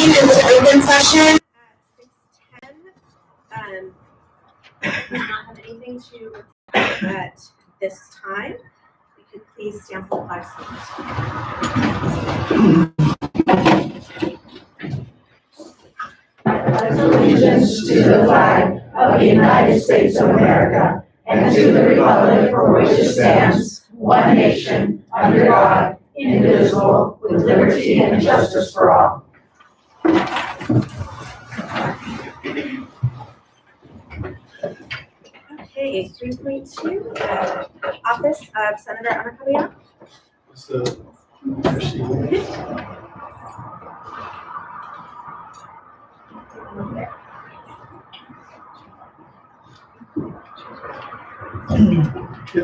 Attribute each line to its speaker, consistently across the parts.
Speaker 1: convene into open session at 6:10. We do not have anything to report at this time. We could please stand for the flag salute.
Speaker 2: Allegiance to the flag of the United States of America and to the republic for which it stands, one nation, under God, indivisible, with liberty and justice for all.
Speaker 1: Okay, 3.2, Office of Senator Amarkabia.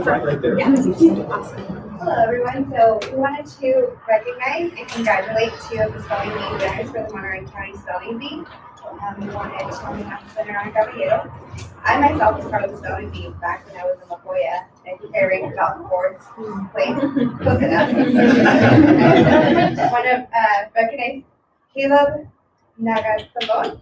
Speaker 3: Right there.
Speaker 1: Yeah, awesome.
Speaker 4: Hello everyone, so we wanted to recognize and congratulate two of the spelling bee winners for the Monterey County Spelling Bee. We wanted to on behalf of Senator Ana Caballero. I myself was part of the spelling bee back when I was in La Jolla. I think I ranked about fourth place, close enough. I want to recognize Caleb Nagasalon.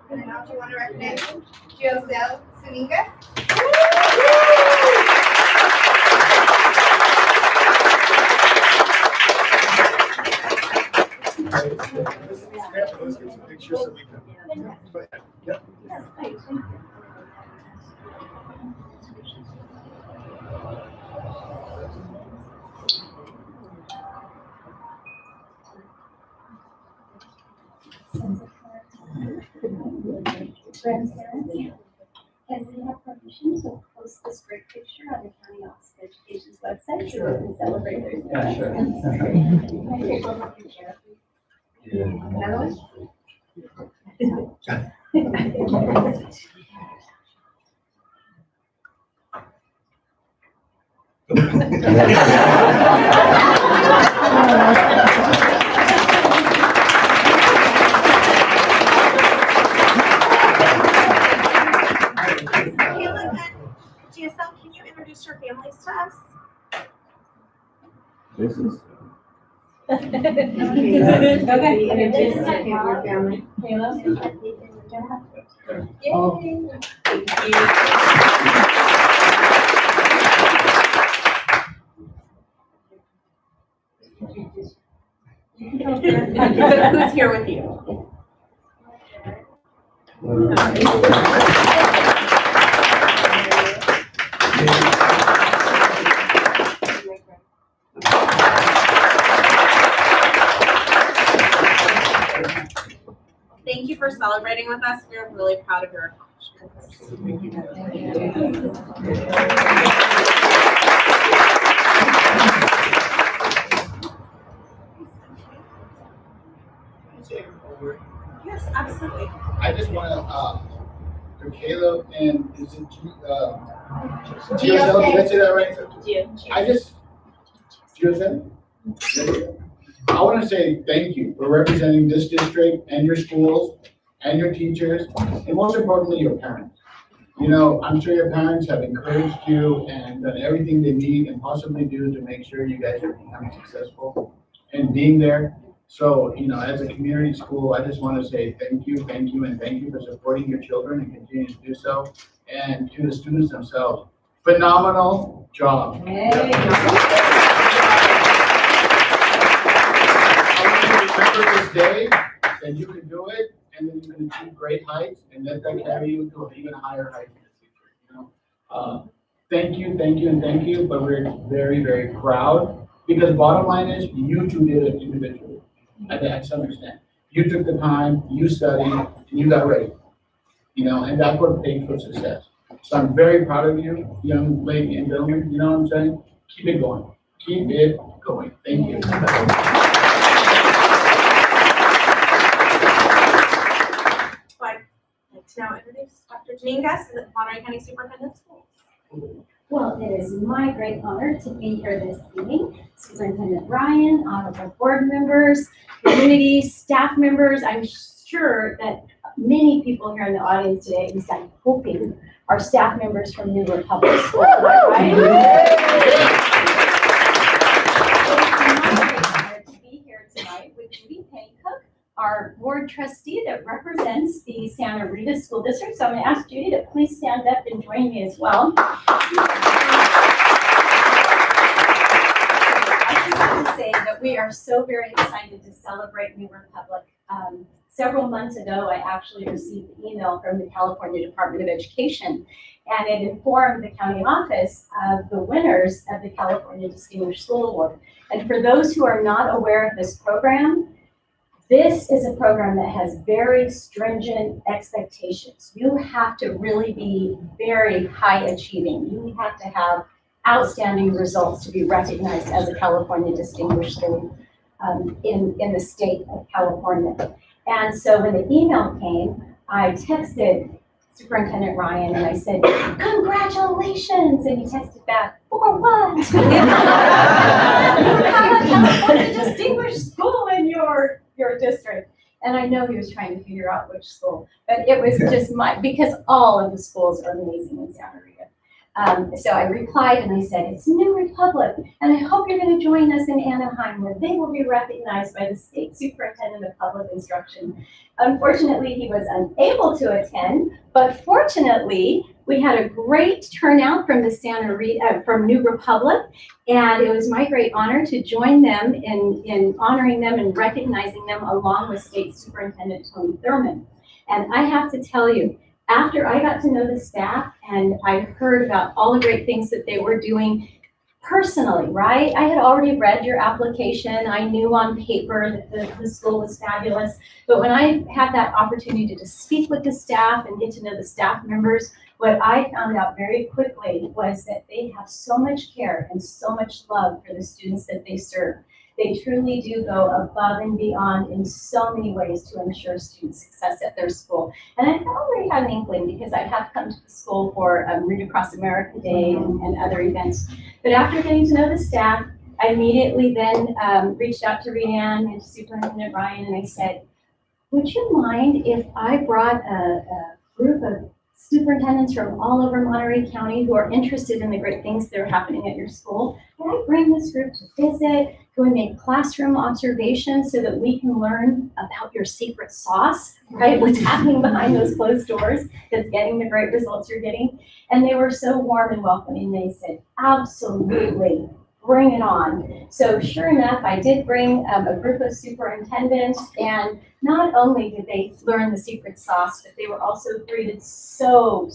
Speaker 4: And I also want to recognize Giosel Suninga.
Speaker 3: Let's get some pictures so we can. Go ahead. Yep.
Speaker 5: Grandparents, can we have permission to post this great picture on the County Office of Education's website so we can celebrate their
Speaker 3: Yeah, sure.
Speaker 5: Can I take one more picture?
Speaker 4: Another one?
Speaker 1: Caleb and GSL, can you introduce your families to us?
Speaker 3: This is.
Speaker 1: Who's here with you? Thank you for celebrating with us. We're really proud of your accomplishments. Yes, absolutely.
Speaker 6: I just want to, for Caleb and is it GSL? Did I say that right? I just, GSL? I want to say thank you for representing this district and your schools and your teachers, and most importantly, your parents. You know, I'm sure your parents have encouraged you and done everything they need and possibly do to make sure you guys are becoming successful and being there. So, you know, as a community school, I just want to say thank you, and thank you for supporting your children and continue to do so. And to the students themselves, phenomenal job. Remember this day that you can do it and then you can achieve great heights and let that carry you to an even higher height in the future. You know, thank you, and thank you. But we're very, very proud because bottom line is you two did it individually at some extent. You took the time, you studied, and you got ready. You know, and that's what paid for success. So I'm very proud of you, young lady and gentlemen. You know what I'm saying? Keep it going. Keep it going. Thank you.
Speaker 1: To now introduce Dr. Janine Guss, the Monterey County Superintendent of Schools.
Speaker 5: Well, it is my great honor to be here this evening. Superintendent Ryan, honorable board members, community staff members. I'm sure that many people here in the audience today, at least I'm hoping, are staff members from Newburgh Public School, am I right? It's my great honor to be here tonight with Judy Pennycook, our board trustee that represents the Santa Rita School District. So I'm going to ask Judy to please stand up and join me as well. I just have to say that we are so very excited to celebrate Newburgh Public. Several months ago, I actually received an email from the California Department of Education, and it informed the county office of the winners of the California Distinguished School Award. And for those who are not aware of this program, this is a program that has very stringent expectations. You have to really be very high achieving. You have to have outstanding results to be recognized as a California Distinguished Student in the state of California. And so when the email came, I texted Superintendent Ryan and I said, congratulations, and he texted back, for what? You have a California Distinguished School in your district. And I know he was trying to figure out which school, but it was just because all of the schools are amazing in Santa Rita. So I replied and I said, it's New Republic, and I hope you're going to join us in Anaheim, where they will be recognized by the State Superintendent of Public Instruction. Unfortunately, he was unable to attend, but fortunately, we had a great turnout from the from New Republic, and it was my great honor to join them in honoring them and recognizing them along with State Superintendent Tony Thurman. And I have to tell you, after I got to know the staff and I heard about all the great things that they were doing personally, right? I had already read your application. I knew on paper that the school was fabulous. But when I had that opportunity to speak with the staff and get to know the staff members, what I found out very quickly was that they have so much care and so much love for the students that they serve. They truly do go above and beyond in so many ways to ensure student success at their school. And I already had an inkling because I have come to the school for Read Across America Day and other events. But after getting to know the staff, I immediately then reached out to Rhiannon and Superintendent Ryan, and I said, would you mind if I brought a group of superintendents from all over Monterey County who are interested in the great things that are happening at your school? Can I bring this group to visit? Can we make classroom observations so that we can learn about your secret sauce, right? What's happening behind those closed doors that's getting the great results you're getting? And they were so warm and welcoming. They said, absolutely, bring it on. So sure enough, I did bring a group of superintendents, and not only did they learn the secret sauce, but they were also greeted so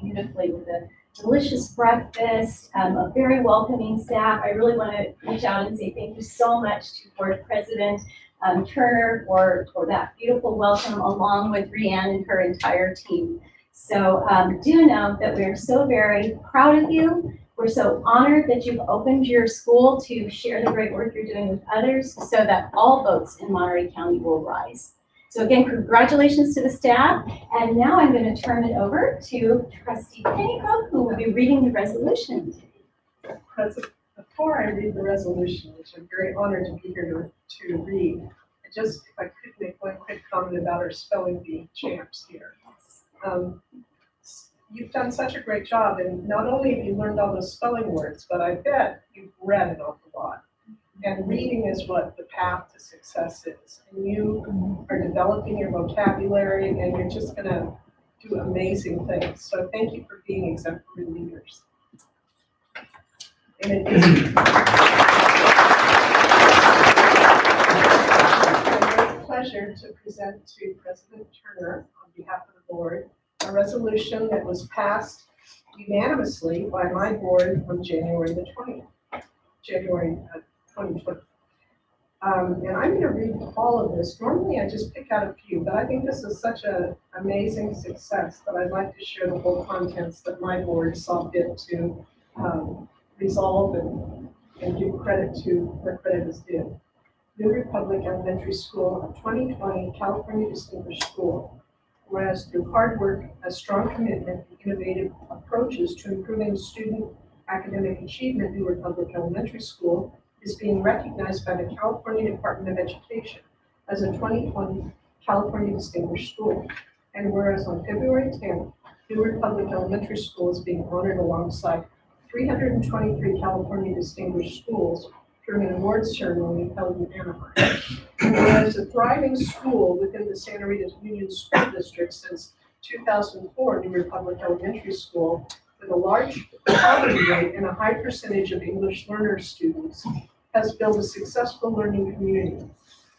Speaker 5: beautifully with a delicious breakfast, a very welcoming staff. I really want to reach out and say thank you so much to Board President Turner for that beautiful welcome, along with Rhiannon and her entire team. So do know that we are so very proud of you. We're so honored that you've opened your school to share the great work you're doing with others so that all boats in Monterey County will rise. So again, congratulations to the staff. And now I'm going to turn it over to Trustee Pennycook, who will be reading the resolution.
Speaker 7: President, before I read the resolution, which I'm very honored to be here to read, if I could make one quick comment about our spelling bee champs here. You've done such a great job, and not only have you learned all those spelling words, but I bet you've read an awful lot. And reading is what the path to success is. And you are developing your vocabulary, and you're just going to do amazing things. So thank you for being exemplary leaders. And it is a great pleasure to present to President Turner on behalf of the board a resolution that was passed unanimously by my board on January 2020. And I'm going to read all of this. Normally I just pick out a few, but I think this is such an amazing success that I'd like to share the whole contents that my board saw fit to resolve and give credit to where credit is due. New Republic Elementary School, a 2020 California Distinguished School. Whereas through hard work, a strong commitment, and innovative approaches to improving student academic achievement, New Republic Elementary School is being recognized by the California Department of Education as a 2020 California Distinguished School. And whereas on February 10th, New Republic Elementary School is being honored alongside 323 California Distinguished Schools during an awards ceremony held in Anaheim. And whereas a thriving school within the Santa Rita Union School District since 2004, New Republic Elementary School, with a large poverty rate and a high percentage of English learner students, has built a successful learning community,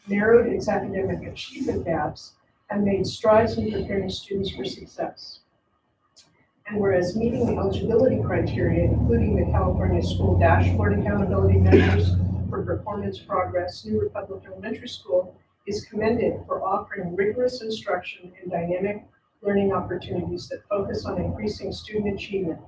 Speaker 7: narrowed its academic achievement gaps, and made strides in preparing students for success. And whereas meeting the eligibility criteria, including the California School Dashboard Accountability Measures for Performance Progress, New Republic Elementary School is commended for offering rigorous instruction and dynamic learning opportunities that focus on increasing student achievement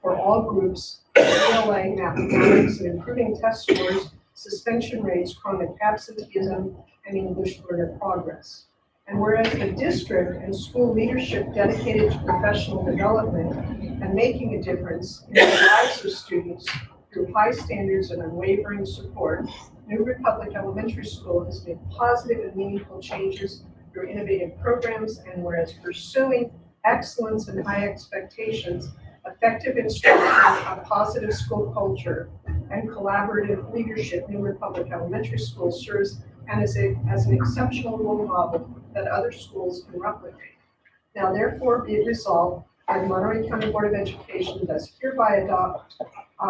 Speaker 7: for all groups, ELA, mathematics, and improving test scores, suspension rates, chronic absenteeism, and English learner progress. And whereas the district and school leadership dedicated to professional development and making a difference in the lives of students through high standards and unwavering support, New Republic Elementary School has made positive and meaningful changes through innovative programs, and whereas pursuing excellence and high expectations, effective instruction, a positive school culture, and collaborative leadership, New Republic Elementary School serves as an exceptional role model that other schools can replicate. Now therefore be it resolved that the Monterey County Board of Education does hereby adopt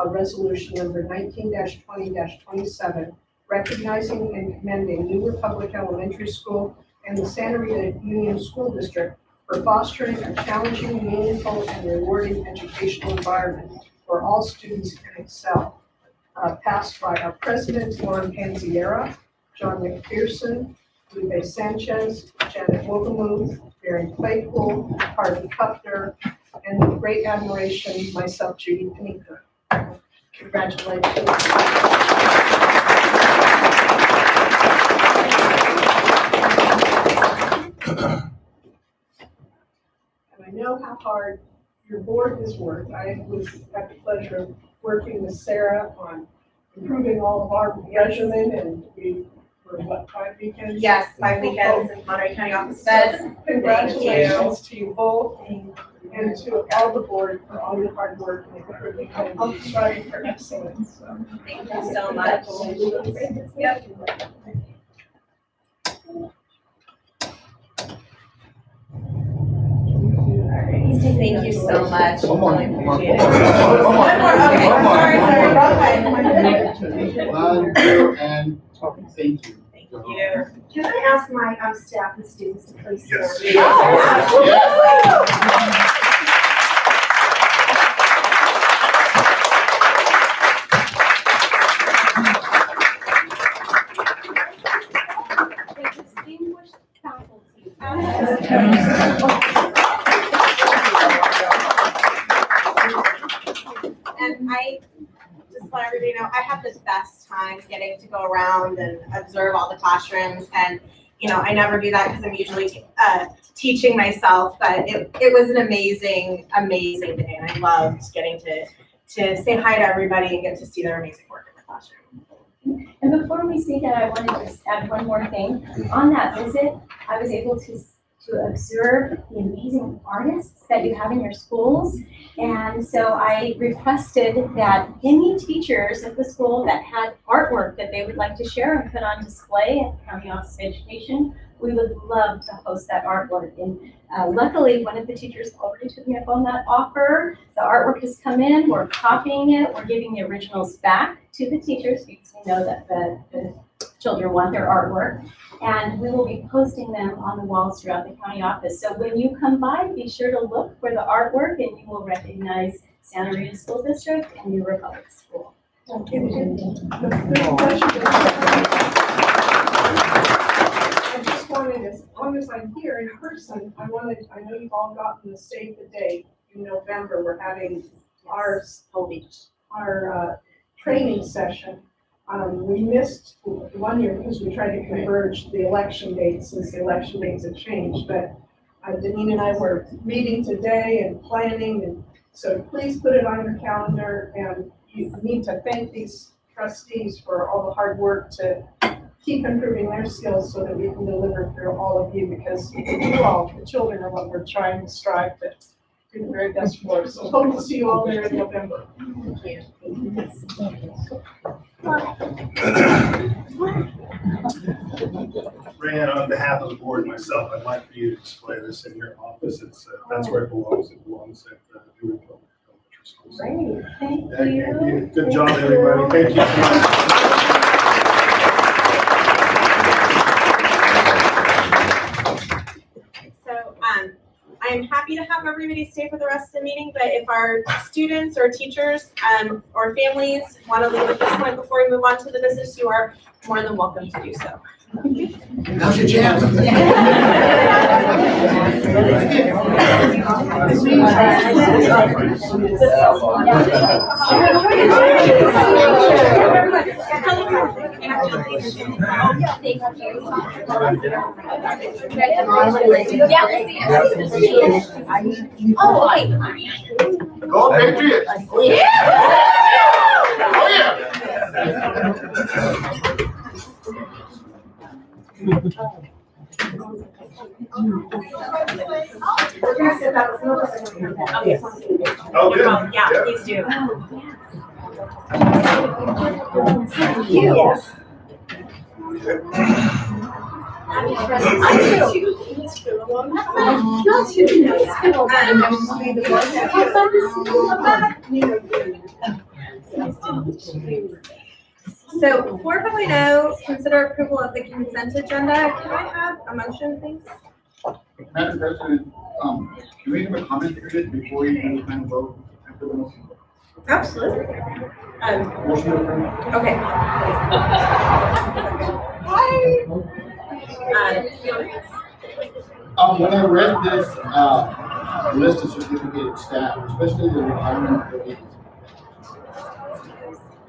Speaker 7: resolution number 19-20-27, recognizing and commending New Republic Elementary School and the Santa Rita Union School District for fostering a challenging, meaningful, and rewarding educational environment where all students can excel. Passed by our president, Juan Panziera, John McPherson, Lupe Sanchez, Janet Wogamuth, Mary Claypool, Harvey Kuffner, and with great admiration, myself, Judy Panika. Congratulations. And I know how hard your board has worked. I had the pleasure of working with Sarah on improving all of our regimen, and we were, what, 5 weekends?
Speaker 1: Yes, 5 weekends in Monterey County Office Fed.
Speaker 7: Congratulations to you both and to all the board for all your hard work and improving and striving for excellence. So,
Speaker 1: Thank you so much. Yep. Thank you so much.
Speaker 6: One more,
Speaker 1: Really
Speaker 6: one more,
Speaker 1: appreciate it.
Speaker 6: one more.
Speaker 1: Okay,
Speaker 6: One more.
Speaker 1: sorry,
Speaker 6: One, two, and thank you.
Speaker 1: Thank you.
Speaker 2: Can I ask my staff and students to please stand?
Speaker 5: Distinguished faculty.
Speaker 1: And I just let everybody know, I have the best time getting to go around and observe all the classrooms. And, you know, I never do that because I'm usually teaching myself, but it was an amazing, amazing day. And I loved getting to say hi to everybody and get to see their amazing work in the classroom.
Speaker 5: And before we see that, I wanted to just add one more thing. On that visit, I was able to observe the amazing artists that you have in your schools. And so I requested that any teachers at the school that had artwork that they would like to share and put on display at the County Office of Education, we would love to host that artwork. And luckily, one of the teachers already took me up on that offer. The artwork has come in, we're copying it, we're giving the originals back to the teachers because we know that the children want their artwork. And we will be posting them on the walls throughout the county office. So when you come by, be sure to look for the artwork and you will recognize Santa Rita School District and New Republic School.
Speaker 7: Thank you. I just wanted, as long as I'm here in person, I know you've all gotten the save the date in November. We're having our training session. We missed 1 year because we tried to converge the election dates since the election dates have changed, but Deneen and I were meeting today and planning, and so please put it on your calendar, and you need to thank these trustees for all the hard work to keep improving their skills so that we can deliver for all of you, because you all, the children, are what we're trying to strive to do the very best for. So hope to see you all there in November.
Speaker 3: Rand, on behalf of the board and myself, I'd like for you to display this in your office. It's, that's where it belongs. It belongs at Dewey Public Elementary School.
Speaker 5: Great, thank
Speaker 3: Thank
Speaker 5: you.
Speaker 3: you. Good job, everybody. Thank you so much.
Speaker 1: So, I am happy to have everybody stay for the rest of the meeting, but if our students or teachers, or families want to leave at this point before we move on to the business, you are more than welcome to do so.
Speaker 6: Now's your chance. Go Patriots! Oh yeah! Oh
Speaker 1: Okay.
Speaker 3: Oh, good.
Speaker 1: Yeah, please do.
Speaker 5: Yes.
Speaker 1: So 4.0, consider approval of the consent agenda. Can I have a motion, please?
Speaker 6: Madam President, can we have a comment period before you can kind of vote after the motion?
Speaker 1: Absolutely.
Speaker 6: Motion to approve.
Speaker 1: Okay.
Speaker 6: When I read this, list of certificated staff, especially the retirement employees,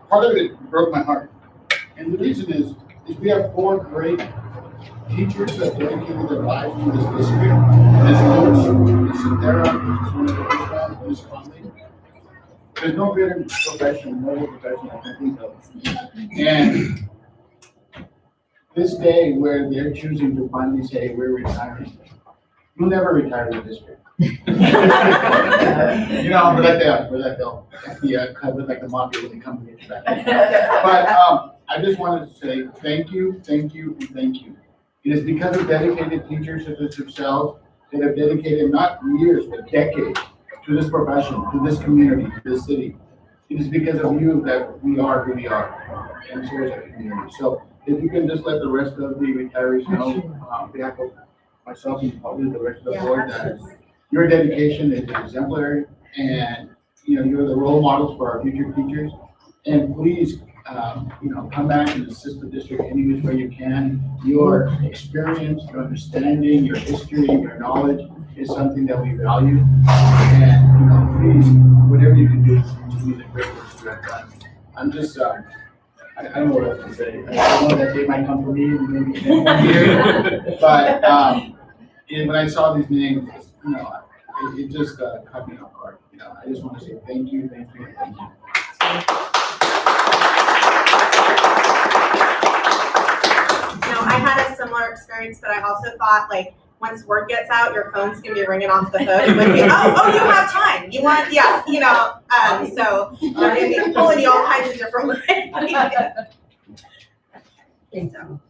Speaker 6: part of it broke my heart. And the reason is we have 4 great teachers that dedicated their lives to this district. Ms. Coach, Ms. Sandera, Ms. Conley. There's no better profession, no profession I can think of. And this day where they're choosing to finally say, we're retiring, you'll never retire in the district. You know, we're like the mafia when they come to get you back. But I just wanted to say thank you, thank you, and thank you. It is because of dedicated teachers such as yourselves that have dedicated not years, but decades to this profession, to this community, to this city. It is because of you that we are who we are, and so is our community. So if you can just let the rest of the retirees know, on behalf of myself and probably the rest of the board, that your dedication is exemplary, and you're the role models for our future teachers. And please, come back and assist the district any which way you can. Your experience, your understanding, your history, your knowledge is something that we value. And please, whatever you can do to be the great work you have done. I'm just, I don't know what else to say. I know that they might come for me in maybe 1 year, but when I saw these names, it just caught me off guard. I just want to say thank you, thank you, thank you.
Speaker 1: I had a similar experience, but I also thought, like, once word gets out, your phone's gonna be ringing off the hook. It would be, oh, you have time. You want, yeah, so they're gonna be pulling you all kinds of different ways. So.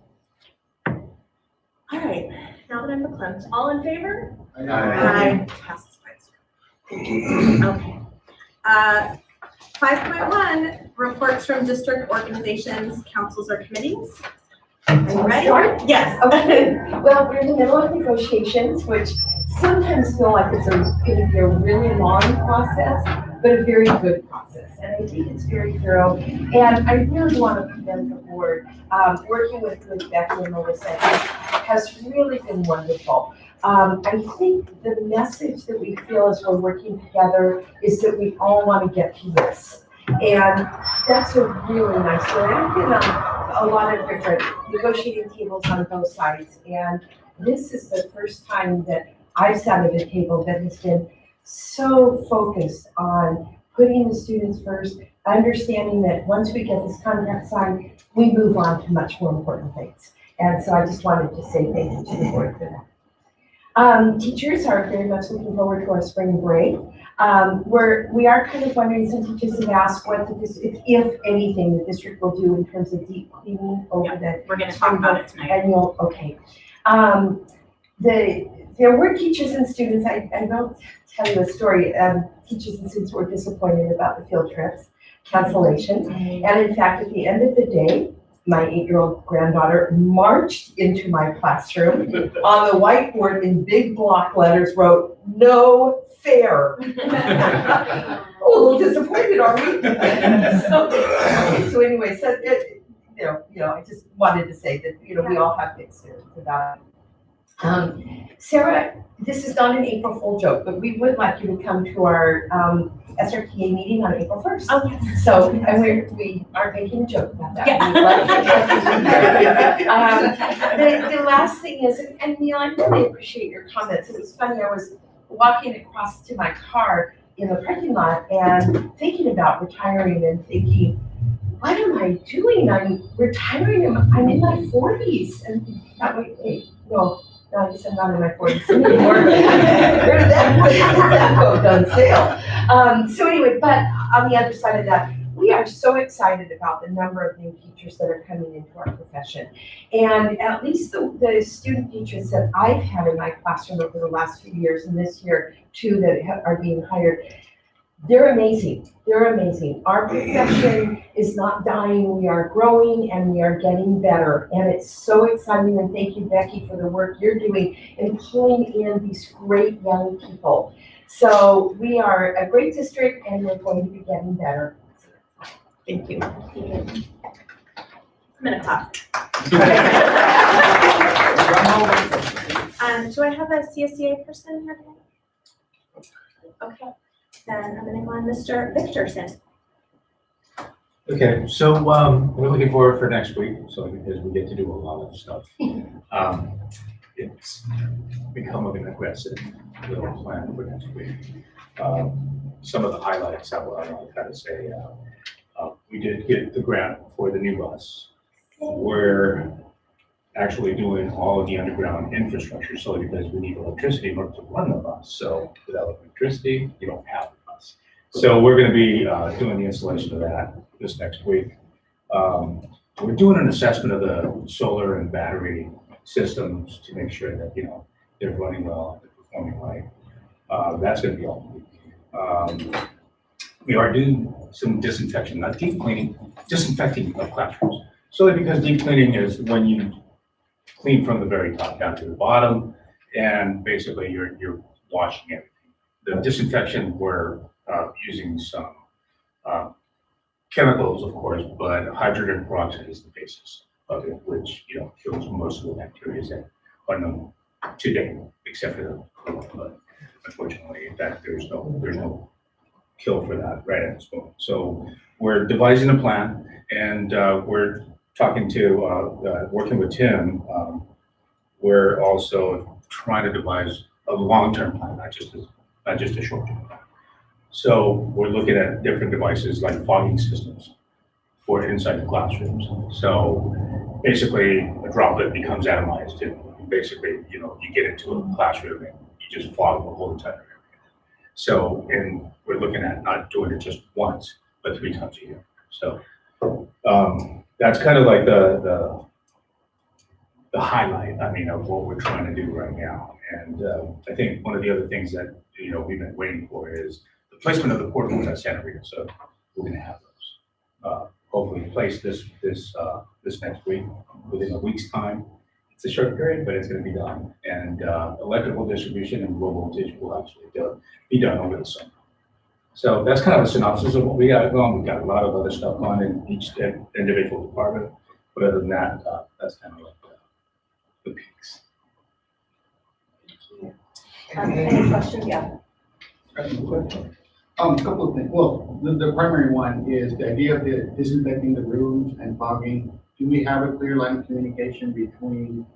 Speaker 1: All right, now that I'm verklempt, all in favor? Aye. Passes by 0. Okay. 5.1, reports from district organizations, councils, or committees. Are you ready? Yes.
Speaker 2: Okay, well, we're in the middle of negotiations, which sometimes feel like it's going to be a really long process, but a very good process. And I think it's very thorough. And I really want to commend the board. Working with Becky and Melissa has really been wonderful. I think the message that we feel as we're working together is that we all want to get to this. And that's a really nice one. I've been on a lot of different negotiating tables on both sides. And this is the first time that I've sat at a table that has been so focused on putting the students first, understanding that once we get this contract signed, we move on to much more important things. And so I just wanted to say thank you to the board for that. Teachers are very much looking forward to our spring break. We are kind of wondering, some teachers have asked what if anything, the district will do in terms of deep cleaning over the
Speaker 8: We're gonna talk about it tonight.
Speaker 2: annual, okay. There were teachers and students, I will tell you a story, teachers and students were disappointed about the field trips cancellation. And in fact, at the end of the day, my 8-year-old granddaughter marched into my classroom on the whiteboard in big block letters wrote, "No fair." Oh, a little disappointed, are we? So anyway, I just wanted to say that, we all have mixed feelings about it. Sarah, this is not an April Fool joke, but we would like you to come to our SRTA meeting on April 1st.
Speaker 8: Oh, yes.
Speaker 2: So, and we are making a joke about that.
Speaker 8: Yeah.
Speaker 2: We'd like to the last thing is, and Neil, I really appreciate your comments. It was funny, I was walking across to my car in the parking lot and thinking about retiring and thinking, what am I doing? I'm retiring, I'm in my 40s. And that way, no, I guess I'm not in my 40s anymore. Where did that boat done sail? So anyway, but on the other side of that, we are so excited about the number of new teachers that are coming into our profession. And at least the student teachers that I've had in my classroom over the last few years, and this year too, that are being hired, they're amazing. They're amazing. Our profession is not dying. We are growing and we are getting better. And it's so exciting. And thank you, Becky, for the work you're doing in pulling in these great young people. So we are a great district and we're going to be getting better. Thank you.
Speaker 8: I'm gonna clap. Do I have a CSEA person here today? Okay, then I'm gonna go on Mr. Victorson.
Speaker 9: Okay, so we're looking forward for next week, so because we get to do a lot of stuff. It's become an aggressive little plan for next week. Some of the highlights I want to say, we did get the grant for the new bus. We're actually doing all of the underground infrastructure, so because we need electricity in order to run the bus. So without electricity, you don't have the bus. So we're going to be doing the installation of that this next week. We're doing an assessment of the solar and battery systems to make sure that, they're running well, they're performing right. That's going to be all week. We are doing some disinfection, not deep cleaning, disinfecting of classrooms. Solely because deep cleaning is when you clean from the very top down to the bottom, and basically you're washing everything. The disinfection, we're using some chemicals, of course, but hydrogen peroxide is the basis of it, which kills most of the bacteria that are known today, except for the corona. But unfortunately, there's no kill for that right at this moment. So we're devising a plan, and we're talking to working with Tim. We're also trying to devise a long-term plan, not just a short-term plan. So we're looking at different devices like fogging systems for inside the classrooms. So basically, a droplet becomes atomized, and basically, you get into a classroom and you just fog the whole entire area. So, and we're looking at not doing it just once, but 3 times a year. So that's kind of like the highlight, of what we're trying to do right now. And I think one of the other things that we've been waiting for is the placement of the portables at Santa Rita. So we're going to have those hopefully placed this next week, within a week's time. It's a short period, but it's going to be done. And electrical distribution and low voltage will actually be done over the summer. So that's kind of a synopsis of what we got going. We've got a lot of other stuff on in each individual department. But other than that, that's kind of like the peaks.
Speaker 8: Any questions? Yeah.
Speaker 6: A couple of things. Well, the primary one is the idea of the disinfecting the rooms and fogging. Do we have a clear line of communication between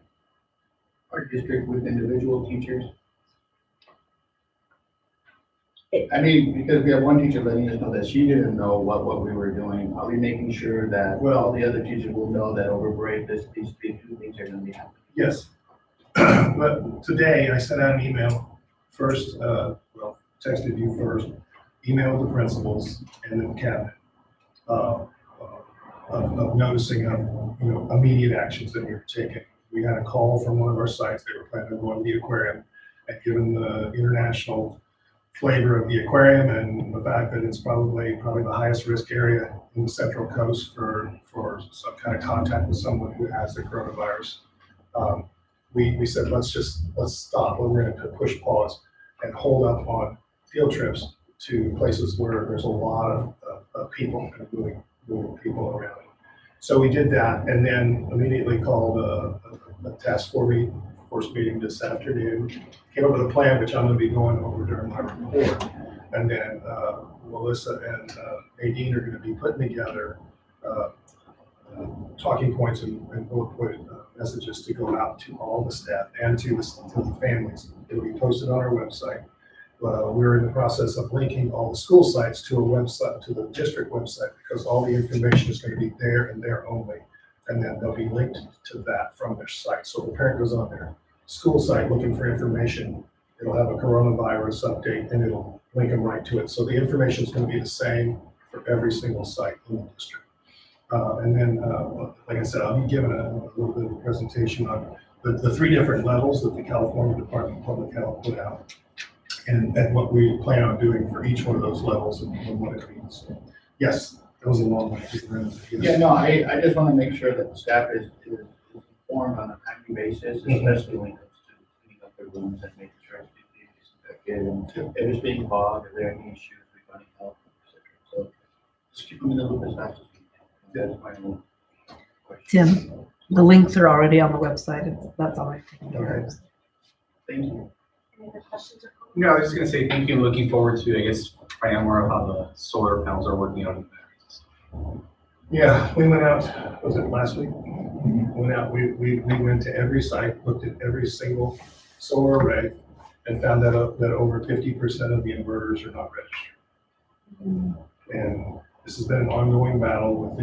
Speaker 6: our district with individual teachers? I mean, because we have one teacher letting us know that she didn't know what we were doing. Are we making sure that all the other teachers will know that over break, these two things are gonna be happening?
Speaker 3: Yes. But today I sent out an email first, texted you first, emailed the principals and then cabinet. Of noticing immediate actions that we were taking. We had a call from one of our sites, they were planning on going to the aquarium, and given the international flavor of the aquarium and the fact that it's probably the highest risk area in the Central Coast for some kind of contact with someone who has the coronavirus, we said, let's stop, we're gonna push pause and hold up on field trips to places where there's a lot of people and moving people around. So we did that and then immediately called a task force meeting this afternoon, came up with a plan, which I'm gonna be going over during my report. And then Melissa and Nadine are gonna be putting together talking points and bullet point messages to go out to all the staff and to the families. It'll be posted on our website. We're in the process of linking all the school sites to a website, to the district website, because all the information is going to be there and there only. And then they'll be linked to that from their site. So the parent goes on their school site looking for information. It'll have a coronavirus update and it'll link them right to it. So the information is going to be the same for every single site in the district. And then, like I said, I'll be giving a little bit of a presentation on the three different levels that the California Department of Public Health put out. And what we plan on doing for each one of those levels and what it means. Yes, that was a long way.
Speaker 6: Yeah, no, I just want to make sure that the staff is informed on a timely basis, especially when it comes to cleaning up the rooms and making sure it's being disinfected and if it's being fogged, if there are any issues regarding health, etc. So just keep them in the loop as fast as we can. That's my only question.
Speaker 2: Tim, the links are already on the website. That's all I've taken care of.
Speaker 6: Thank you.
Speaker 8: Any other questions or comments?
Speaker 10: No, I was just gonna say thank you and looking forward to, I guess, finding out more about how the solar panels are working out in the batteries.
Speaker 3: Yeah, we went out, was it last week? Went out, we went to every site, looked at every single solar array and found that over 50% of the inverters are not registered. And this has been an ongoing battle with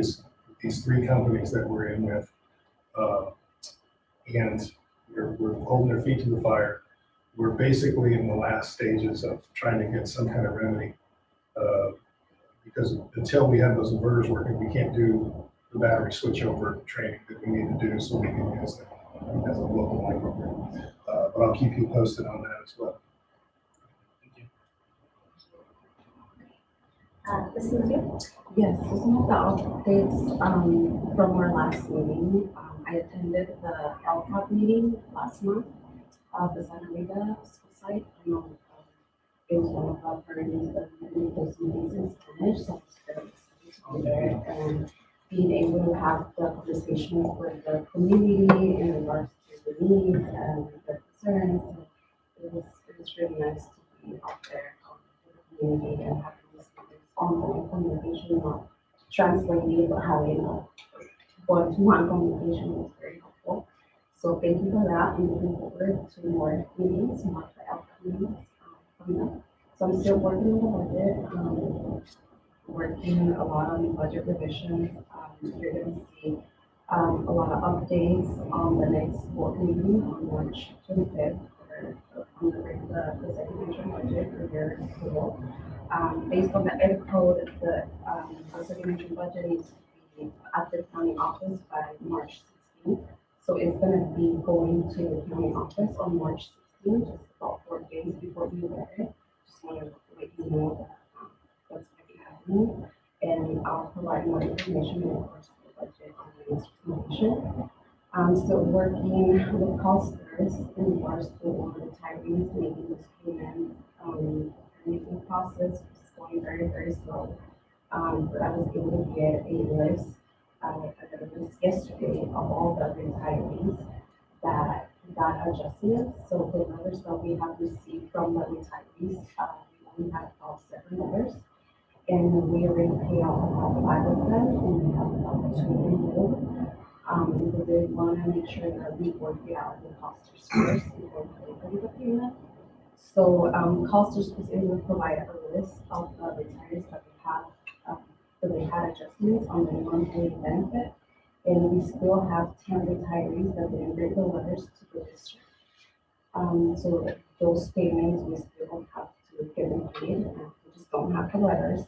Speaker 3: these three companies that we're in with. And we're holding their feet to the fire. We're basically in the last stages of trying to get some kind of remedy. Because until we have those inverters working, we can't do the battery switchover training that we need to do so we can use them as a local microgrid. But I'll keep you posted on that as well.
Speaker 8: Ms. Cynthia?
Speaker 11: Yes, just some of the updates from our last meeting. I attended the LPOP meeting last month of the Santa Rita school site. I know it was one of our priorities that we did those meetings in Spanish, so it's very exciting to be there and being able to have the conversations with the community in regards to the needs and the concerns. It was really nice to be out there with the community and having this ongoing communication, not translating, but having a one-to-one communication was very helpful. So thank you for that. I'm looking forward to more meetings, more meetings coming up. So I'm still working on the budget, working a lot on the budget revisions. You're going to see a lot of updates on the next board meeting on March 25th on the second division budget for your approval. Based on the ed code, the second division budget needs to be at the county office by March 16th. So it's going to be going to the county office on March 16th, just about 4 days before you get it. Just want to let you know that that's going to be happening. And I'll provide more information, of course, the budget on the next presentation. I'm still working with costers in regards to the retirees making this payment. The process is going very, very slow. But I was able to get a list. I got a list yesterday of all the retirees that got adjustments. So the letters that we have received from the retirees, we only have about 7 letters. And we already pay out about 5 of them, and we have about 2 renewed. Because they want to make sure that we work it out with costers first before we pay for the payment. So, CalSTRS was able to provide a list of the retirees that we have, that they had adjustments on their monthly benefit. And we still have 10 retirees that didn't bring the letters to the district. So those payments, we still have to get them paid, and we just don't have the letters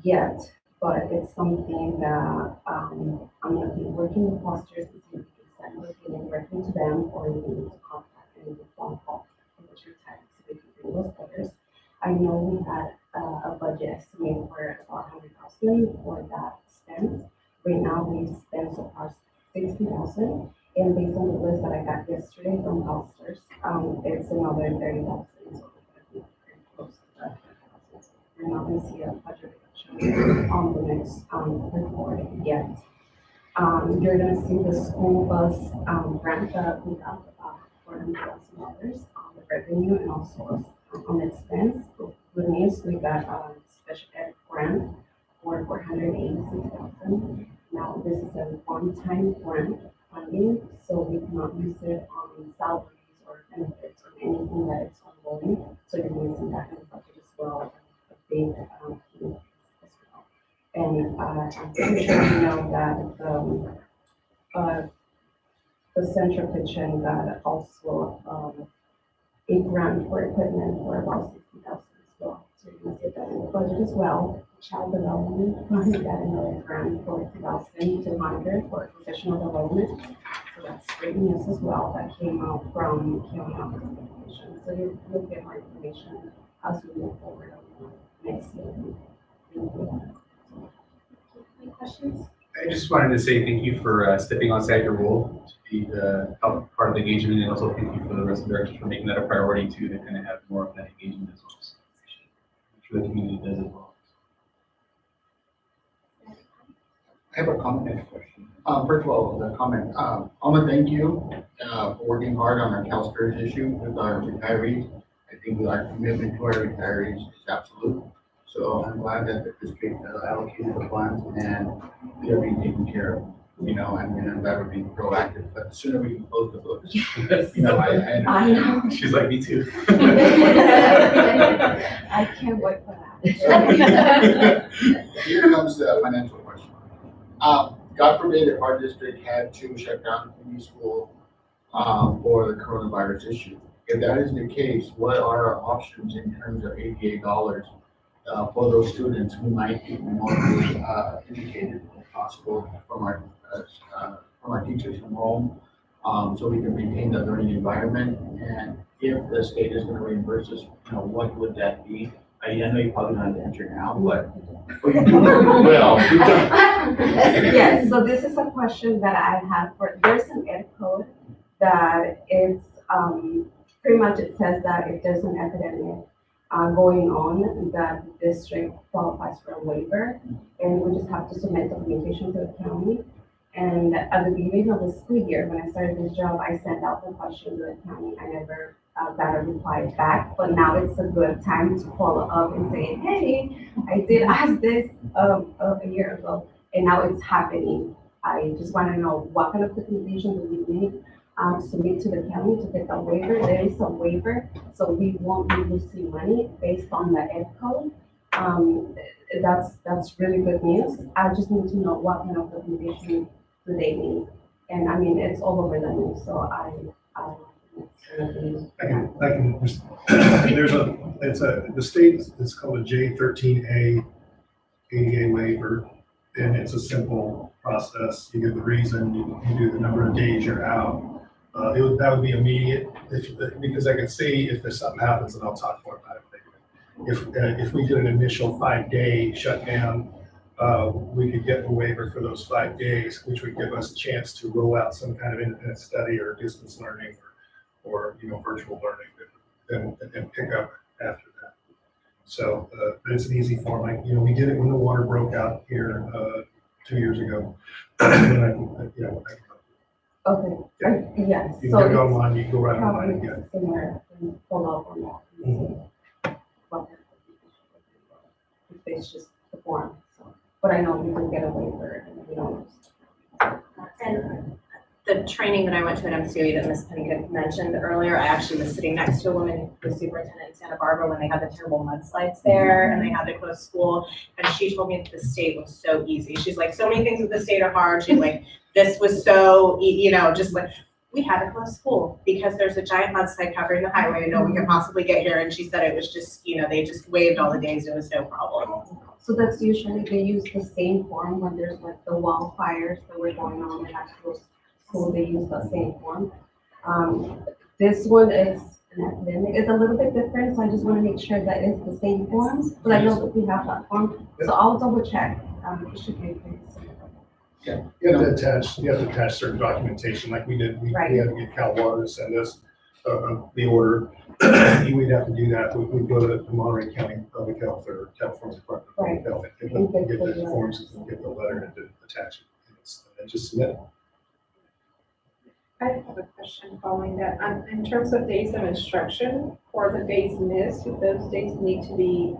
Speaker 11: yet. But it's something that, I'm gonna be working with fosters to see if we can send a payment directly to them, or we need to contact them with phone call for the retirees so they can bring those letters. I know we had a budget estimate for about 100,000 for that expense. Right now, we've spent so far 60,000, and based on the list that I got yesterday from CalSTRS, it's another 30,000. So we're gonna be very close to that 30,000. We're not gonna see a budget reduction on the next report yet. You're gonna see the school bus grant that we got about $400,000 on the revenue and also on expense. Good news, we got a special ed grant for $486,000. Now, this is a one-time grant funding, so we cannot use it on salaries or benefits or anything that is ongoing. So you're going to see that in the budget as well, a big piece as well. And I'm pretty sure you know that the Central Kitchen got also a grant for equipment for about $60,000 as well. So you're going to see that in the budget as well. Child development, we got another grant for $2,200 for professional development. So that's great news as well. That came out from County Office of Education. So you'll get more information as we move forward on next year.
Speaker 8: Any questions?
Speaker 10: I just wanted to say thank you for stepping outside your role to be the part of the engagement, and also thank you for the rest of the directors for making that a priority too, to kind of have more of that engagement as well. So I'm sure the community does as well.
Speaker 6: I have a comment question. First of all, the comment, I want to thank you for working hard on our CalSTRS issue with our retirees. I think our commitment to our retirees is absolute. So I'm glad that the district allocated the funds and they're being taken care of. You know, I'm glad we're being proactive, but the sooner we can close the books. You know,
Speaker 11: I know.
Speaker 10: She's like me too.
Speaker 11: I can't wait for that.
Speaker 6: Here comes the financial question. God forbid if our district had to shut down community school for the coronavirus issue. If that is the case, what are our options in terms of ADA dollars for those students who might be remotely educated if possible from our teachers from home, so we can maintain the learning environment? And if the state is going to reimburse us, you know, what would that be? I know you probably don't have the answer now, but well,
Speaker 11: Yes, so this is a question that I have for, there's an ed code that it's, pretty much it says that if there's an epidemic going on, that the district qualifies for a waiver, and we just have to submit documentation to the county. And at the beginning of the school year, when I started this job, I sent out the question to the county. I never got a reply back, but now it's a good time to follow up and say, hey, I did ask this a year ago, and now it's happening. I just want to know what kind of documentation do we need submit to the county to get the waiver. There is a waiver, so we won't be losing money based on the ed code. That's really good news. I just need to know what kind of documentation do they need. And I mean, it's all over the news, so it's gonna be.
Speaker 3: I can, the state, it's called a J13A ADA waiver, and it's a simple process. You give the reason, you do the number of days you're out. That would be immediate, because I can see if there's something happens, and I'll talk more about it later. If we did an initial 5-day shutdown, we could get a waiver for those 5 days, which would give us a chance to roll out some kind of independent study or distance learning or virtual learning, and pick up after that. So it's an easy form. We did it when the water broke out here 2 years ago.
Speaker 11: Okay, yes.
Speaker 3: You
Speaker 11: So
Speaker 3: can go
Speaker 11: it's
Speaker 3: online, you can go right online and get it.
Speaker 11: similar and follow up on that. And see what kind of documentation would be. If it's just the form, so, but I know we can get a waiver and we don't.
Speaker 8: And
Speaker 1: the training that I went to at MCOE that Ms. Penny had mentioned earlier, I actually was sitting next to a woman, the superintendent in Santa Barbara, when they had the terrible mudslides there and they had to close school. And she told me that the state was so easy. She's like, so many things with the state are hard. She's like, this was so, just like, we had to close school because there's a giant mudslide covering the highway and no one could possibly get here. And she said it was just, they just waived all the days. It was no problem.
Speaker 11: So that's usually, they use the same form when there's like the wildfires that were going on in actual school, they use the same form. This one is an academic, it's a little bit different, so I just want to make sure that it's the same form, but I know that we have that form, so I'll double check. It should be okay.
Speaker 3: You have to attach certain documentation like we did. We had to get Cal Water to send us the order. We'd have to do that. We'd go to the Monterey County Public Health or California Department of Public Health and get the forms and get the letter and to attach it. And just submit it.
Speaker 7: I have a question following that. In terms of days of instruction, for the days missed, do those days need to be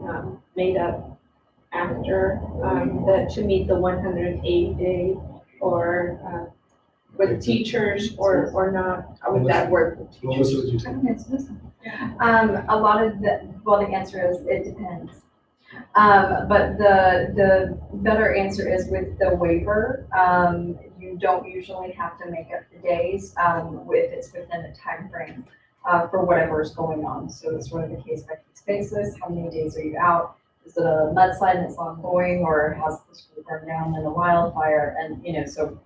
Speaker 7: made up after to meet the 180 day or with teachers or not? How would that work with teachers?
Speaker 3: Melissa, would you take?
Speaker 5: A lot of the answer is it depends. But the better answer is with the waiver, you don't usually have to make up the days if it's within a time frame for whatever is going on. So it's sort of a case by case basis. How many days are you out? Is it a mudslide that's ongoing, or has the school burned down in a wildfire? And so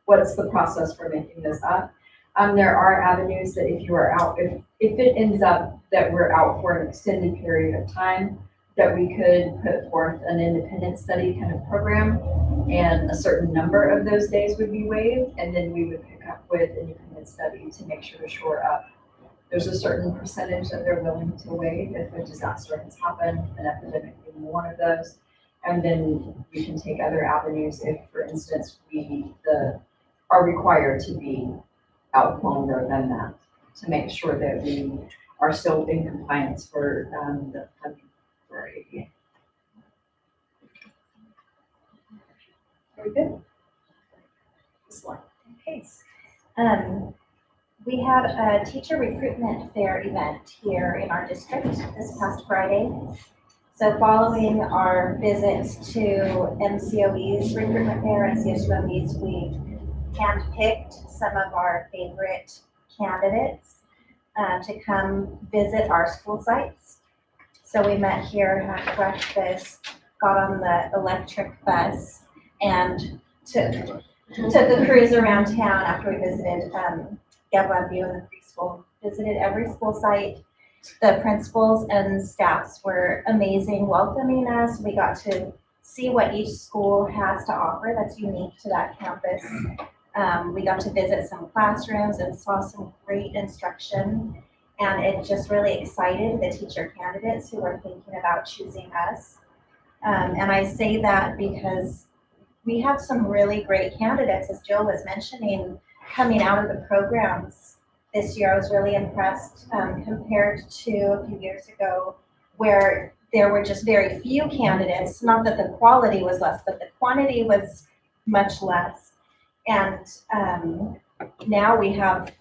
Speaker 5: what's the process for making this up? There are avenues that if you are out, if it ends up that we're out for an extended period of time, that we could put forth an independent study kind of program, and a certain number of those days would be waived, and then we would pick up with independent study to make sure to shore up. There's a certain percentage that they're willing to waive if a disaster has happened, an epidemic being one of those, and then we can take other avenues if, for instance, we are required to be out longer than that to make sure that we are still in compliance for the funding for ADA.
Speaker 7: Very good.
Speaker 8: Okay. We had a teacher recruitment fair event here in our district this past Friday. So following our visits to MCOE's recruitment fair and CSUMB's, we handpicked some of our favorite candidates to come visit our school sites. So we met here, had breakfast, got on the electric bus, and took the cruise around town after we visited Glenview and the preschool. Visited every school site. The principals and staffs were amazing welcoming us. We got to see what each school has to offer that's unique to that campus. We got to visit some classrooms and saw some great instruction, and it just really excited the teacher candidates who were thinking about choosing us. And I say that because we have some really great candidates, as Jill was mentioning, coming out of the programs this year. I was really impressed compared to a few years ago where there were just very few candidates. Not that the quality was less, but the quantity was much less. And now we have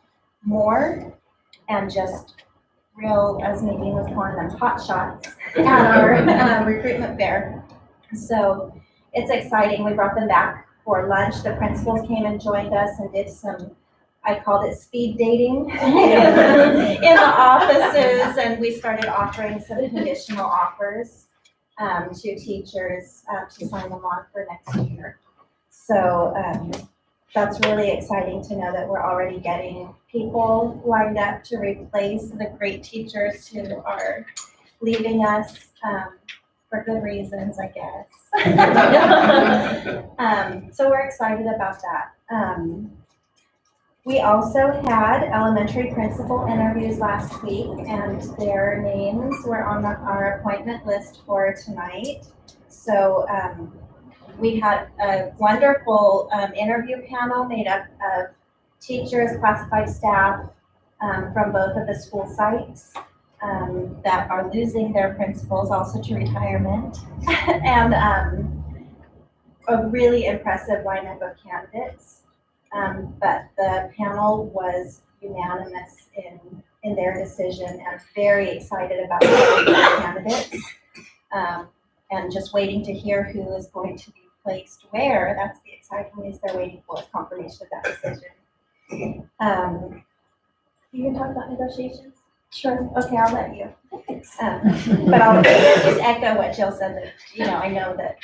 Speaker 8: more and just real, as Nadine was calling them, hot shots at our recruitment fair. So it's exciting. We brought them back for lunch. The principals came and joined us and did some, I called it speed dating in the offices, and we started offering some conditional offers to teachers to sign them on for next year. So that's really exciting to know that we're already getting people lined up to replace the great teachers who are leaving us for good reasons, I guess. So we're excited about that. We also had elementary principal interviews last week, and their names were on our appointment list for tonight. So we had a wonderful interview panel made up of teachers, classified staff from both of the school sites that are losing their principals also to retirement, and a really impressive lineup of candidates. But the panel was unanimous in their decision and very excited about the candidates. And just waiting to hear who is going to be placed where. That's the exciting news they're waiting for, confirmation of that decision. You can talk about negotiations? Sure, okay, I'll let you. But I'll just echo what Jill said, that, I know that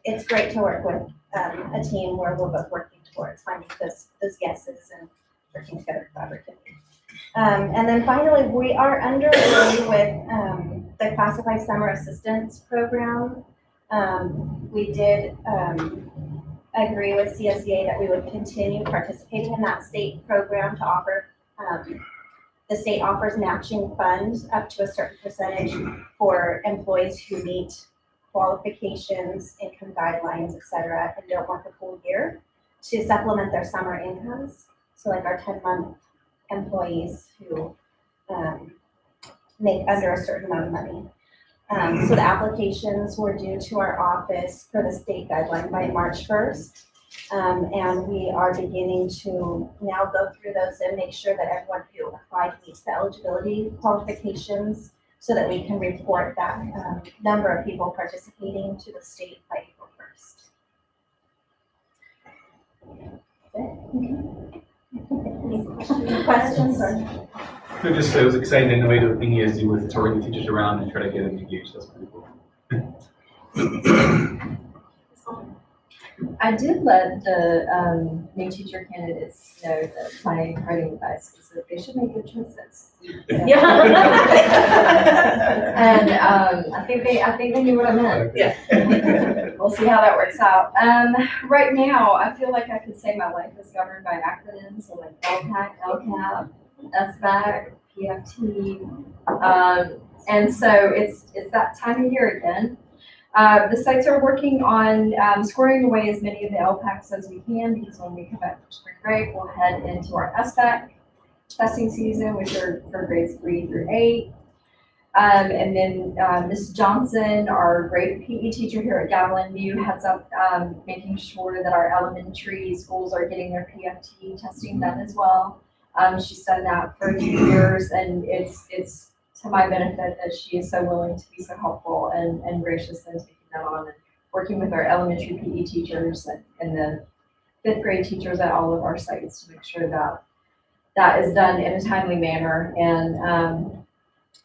Speaker 8: it's great to work with a team where we're both working towards finding those yeses and working together collaboratively. And then finally, we are underway with the Classified Summer Assistance Program. We did agree with CSEA that we would continue participating in that state program to offer, the state offers matching funds up to a certain percentage for employees who meet qualifications, income guidelines, et cetera, and don't work a full year to supplement their summer incomes. So like our 10-month employees who make under a certain amount of money. So the applications were due to our office for the state guideline by March 1st. And we are beginning to now go through those and make sure that everyone who applied meets the eligibility qualifications so that we can report that number of people participating to the state by April 1st. Any questions or?
Speaker 10: No, just, it was exciting, and the way the thing is, you would touring the teachers around and try to get them engaged, that's pretty cool.
Speaker 12: I did let the new teacher candidates know that my writing advice is that they should make good choices.
Speaker 2: Yeah.
Speaker 12: And I think they knew what I meant.
Speaker 2: Yeah.
Speaker 12: We'll see how that works out. Right now, I feel like I could say my life is governed by acronyms, so like LPAC, LCAP, SBAC, PFT. And so it's that time of year again. The sites are working on scoring away as many of the LPACs as we can, because when we come back from spring break, we'll head into our SBAC testing season, which are for grades 3 through 8. And then Ms. Johnson, our great PE teacher here at Gavilan View, heads up making sure that our elementary schools are getting their PFT testing done as well. She's done that for 2 years, and it's to my benefit that she is so willing to be so helpful and gracious in taking that on and working with our elementary PE teachers and the 5th grade teachers at all of our sites to make sure that that is done in a timely manner. And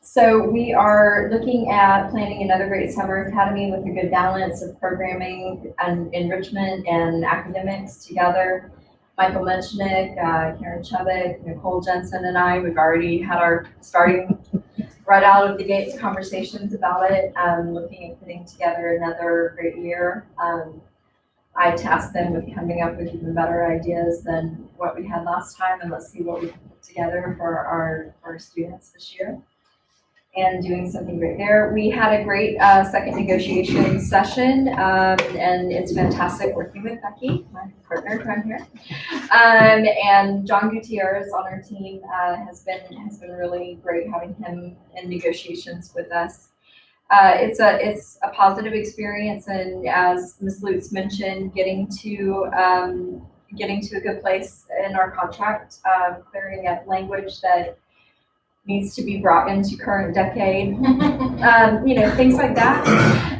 Speaker 12: so we are looking at planning another great summer academy with a good balance of programming and enrichment and academics together. Michael Menchnik, Karen Chubbuck, Nicole Jensen, and I, we've already had our starting right out of the gates conversations about it, looking at putting together another great year. I tasked them with coming up with even better ideas than what we had last time, and let's see what we can put together for our students this year. And doing something great there. We had a great second negotiation session, and it's fantastic working with Becky, my partner around here. And John Gutierrez on our team has been really great having him in negotiations with us. It's a positive experience, and as Ms. Lutz mentioned, getting to a good place in our contract, clearing up language that needs to be brought into current decade, things like that,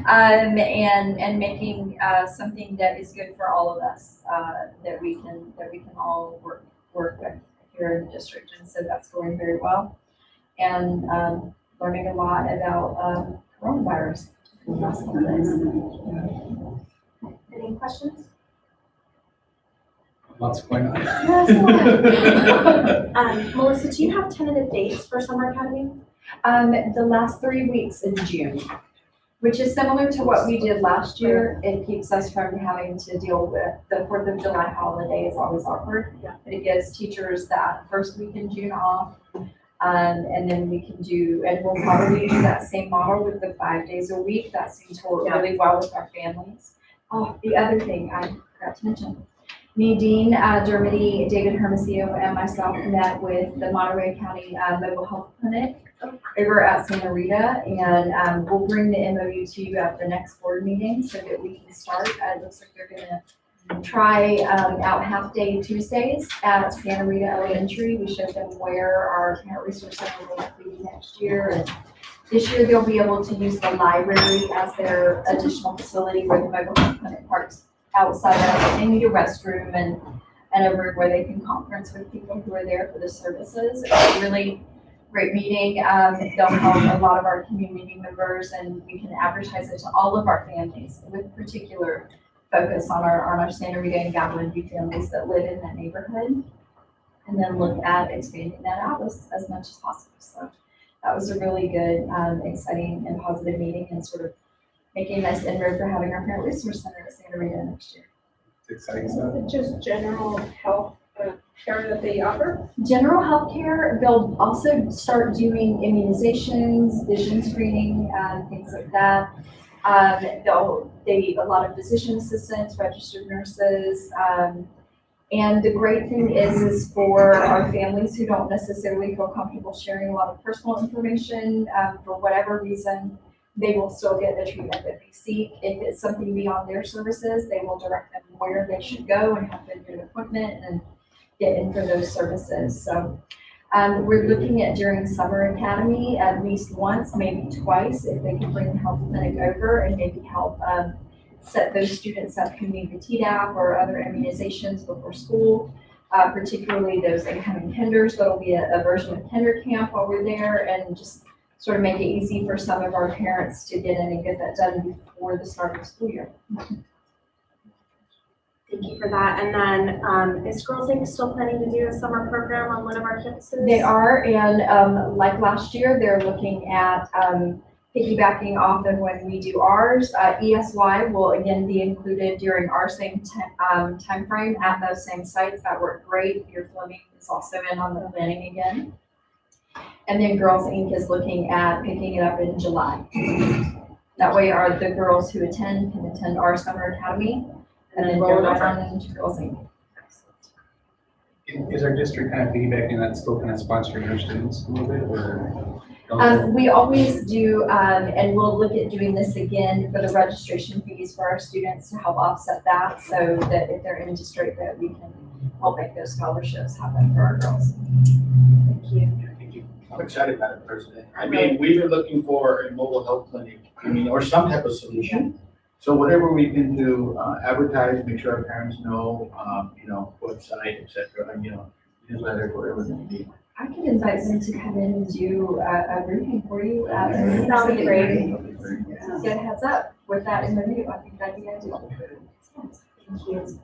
Speaker 12: and making something that is good for all of us, that we can all work with here in the district. And so that's going very well, and learning a lot about coronavirus in the last couple days.
Speaker 8: Any questions?
Speaker 10: Lots going on.
Speaker 8: Melissa, do you have tentative dates for Summer Academy?
Speaker 12: The last 3 weeks in June, which is similar to what we did last year. It keeps us from having to deal with the 4th of July holiday is always awkward.
Speaker 8: Yeah.
Speaker 12: But it gives teachers that first week in June off. And then we can do, and we'll probably do that same model with the 5 days a week. That seems to work really well with our families. Oh, the other thing I forgot to mention. Nadine Dermody, David Hermosillo, and myself met with the Monterey County Mobile Health Clinic over at Santa Rita, and we'll bring the MOU to you at the next board meeting so that we can start. It looks like they're gonna try out half-day Tuesdays at Santa Rita Elementary. We showed them where our parent resource center will likely be next year. And this year, they'll be able to use the library as their additional facility where the mobile health clinic parks outside of. They need a restroom and a room where they can conference with people who are there for the services. It's a really great meeting. They'll help a lot of our community members, and we can advertise it to all of our families with particular focus on our Santa Rita and Gatlin View families that live in that neighborhood, and then look at expanding that out as much as possible. So that was a really good, exciting and positive meeting, and sort of making a nice inroad for having our parent resource center at Santa Rita next year.
Speaker 10: It's exciting
Speaker 7: Is
Speaker 10: stuff.
Speaker 7: it just general health care that they offer?
Speaker 12: General health care, they'll also start doing immunizations, vision screening, things like that. A lot of physician assistants, registered nurses, and the great thing is for our families who don't necessarily feel comfortable sharing a lot of personal information, for whatever reason, they will still get the treatment that they seek. If it's something beyond their services, they will direct them where they should go and have them get an appointment and get in for those services. So we're looking at during summer academy at least once, maybe twice, if they can bring the health clinic over and maybe help set those students up who need the Tdap or other immunizations before school, particularly those incoming kinders. That'll be a version of kinder camp while we're there, and just sort of make it easy for some of our parents to get in and get that done before the start of the school year.
Speaker 1: Thank you for that. And then, is Girls Inc. still planning to do a summer program on one of our campuses?
Speaker 12: They are, and like last year, they're looking at piggybacking off of when we do ours. ESY will again be included during our same time frame at those same sites. That worked great. Your Fleming is also in on the planning again. And then Girls Inc. is looking at picking it up in July. That way the girls who attend can attend our summer academy and then go right on into Girls Inc.
Speaker 10: Is our district kind of piggybacking that, still kind of sponsoring our students a little bit, or?
Speaker 12: We always do, and we'll look at doing this again for the registration fees for our students to help offset that, so that if they're in district, that we can help make those scholarships happen for our girls.
Speaker 1: Thank you.
Speaker 6: I'm excited about it personally. I mean, we've been looking for a mobile health clinic, or some type of solution. So whatever we can do, advertise, make sure our parents know, website, et cetera, newsletter, whatever they need.
Speaker 12: I can invite them to come in and do a briefing for you.
Speaker 1: That would be great.
Speaker 12: Get a heads up with that in the video. I think that'd be ideal.
Speaker 1: Thank you.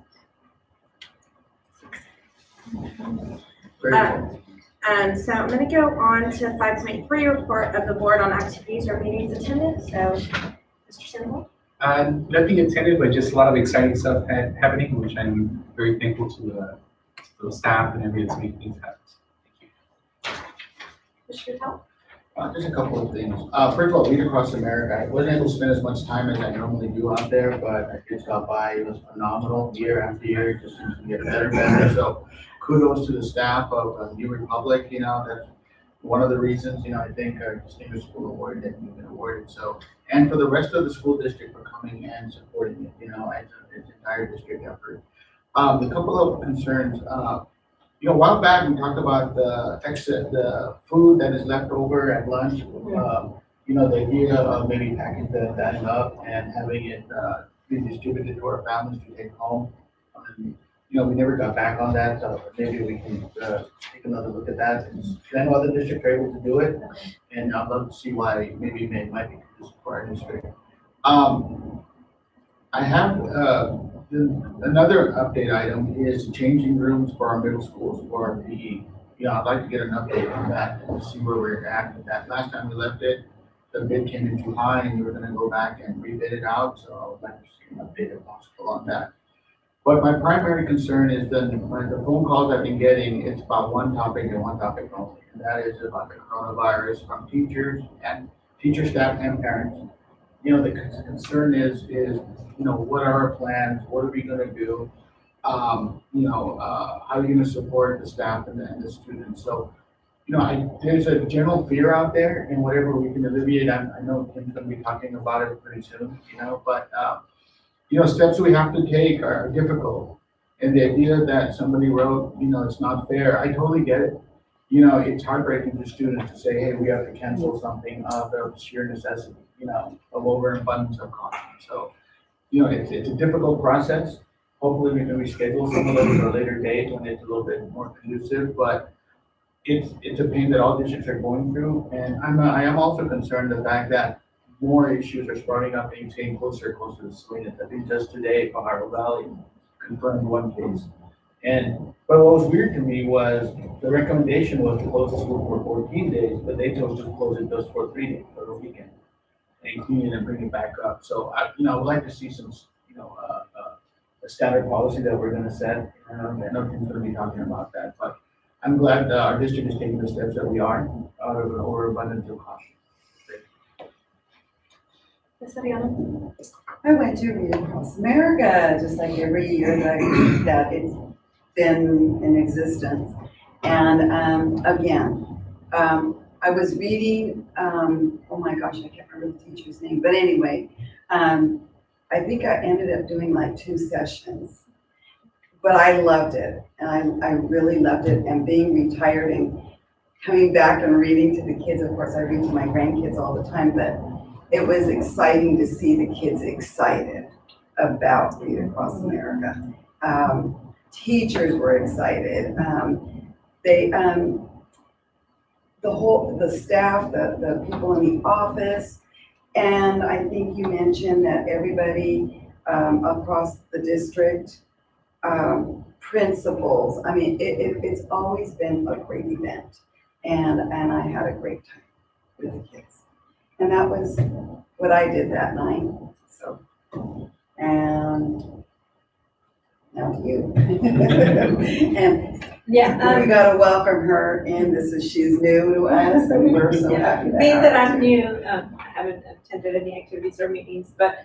Speaker 6: Great.
Speaker 1: So I'm going to go on to 5.3, report of the board on activities or meetings attended. So, Mr. Sandoval?
Speaker 10: Nothing attended, but just a lot of exciting stuff happening, which I'm very thankful to the staff and everyone to make things happen.
Speaker 1: Mr. Patel?
Speaker 6: Just a couple of things. First of all, Read Across America. I wasn't able to spend as much time as I normally do out there, but I did stop by. It was phenomenal year after year. It just seems to get better and better. So kudos to the staff of New Republic. That's one of the reasons, I think Distinguished School Award that you've been awarded. So, and for the rest of the school district for coming and supporting it, as an entire district effort. The couple of concerns, a while back we talked about the food that is left over at lunch. The idea of maybe packaging that up and having it be distributed to our families to take home. We never got back on that, so maybe we can take another look at that. I know other districts are able to do it, and I'd love to see why maybe it might be conducive for our district. I have another update item is changing rooms for our middle schools for PE. I'd like to get an update on that and see where we're at with that. Last time we left it, the bid came in too high, and we were going to go back and rebid it out. So I would like to see an update if possible on that. But my primary concern is the phone calls I've been getting, it's about one topic and one topic only, and that is about the coronavirus from teachers, staff, and parents. The concern is what are our plans? What are we going to do? How are you going to support the staff and the students? So, there's a general fear out there, and whatever we can alleviate, I know Tim's going to be talking about it pretty soon, but steps we have to take are difficult. And the idea that somebody wrote, it's not fair, I totally get it. It's heartbreaking to students to say, hey, we have to cancel something out of sheer necessity, of overabundance of caution. So, it's a difficult process. Hopefully we can reschedule some of those for a later date when it's a little bit more conducive, but it's a pain that all districts are going through. And I am also concerned the fact that more issues are sprouting up and it's getting closer and closer to Salinas. I think just today, Pajaro Valley confirmed one case. But what was weird to me was the recommendation was to close the school for 14 days, but they chose to close it just for 3 days for the weekend. And clean it and bring it back up. So I would like to see some, a standard policy that we're gonna set. I know Tim's gonna be talking about that, but I'm glad that our district is taking the steps that we are out of an overabundance of caution.
Speaker 5: Ms. Ariana?
Speaker 2: I went to Read Across America, just like every year that it's been in existence. And again, I was reading, oh my gosh, I can't remember the teacher's name, but anyway, I think I ended up doing like 2 sessions, but I loved it. And I really loved it. And being retired and coming back and reading to the kids, of course, I read to my grandkids all the time, but it was exciting to see the kids excited about Read Across America. Teachers were excited. The staff, the people in the office, and I think you mentioned that everybody across the district, principals, I mean, it's always been a great event. And I had a great time with the kids. And that was what I did that night, so. And now to you. And
Speaker 5: Yeah.
Speaker 2: we gotta welcome her in, she's new to us, and we're so happy to
Speaker 13: Being
Speaker 2: have
Speaker 13: that
Speaker 2: her.
Speaker 13: I'm new, I haven't attended any activities or meetings, but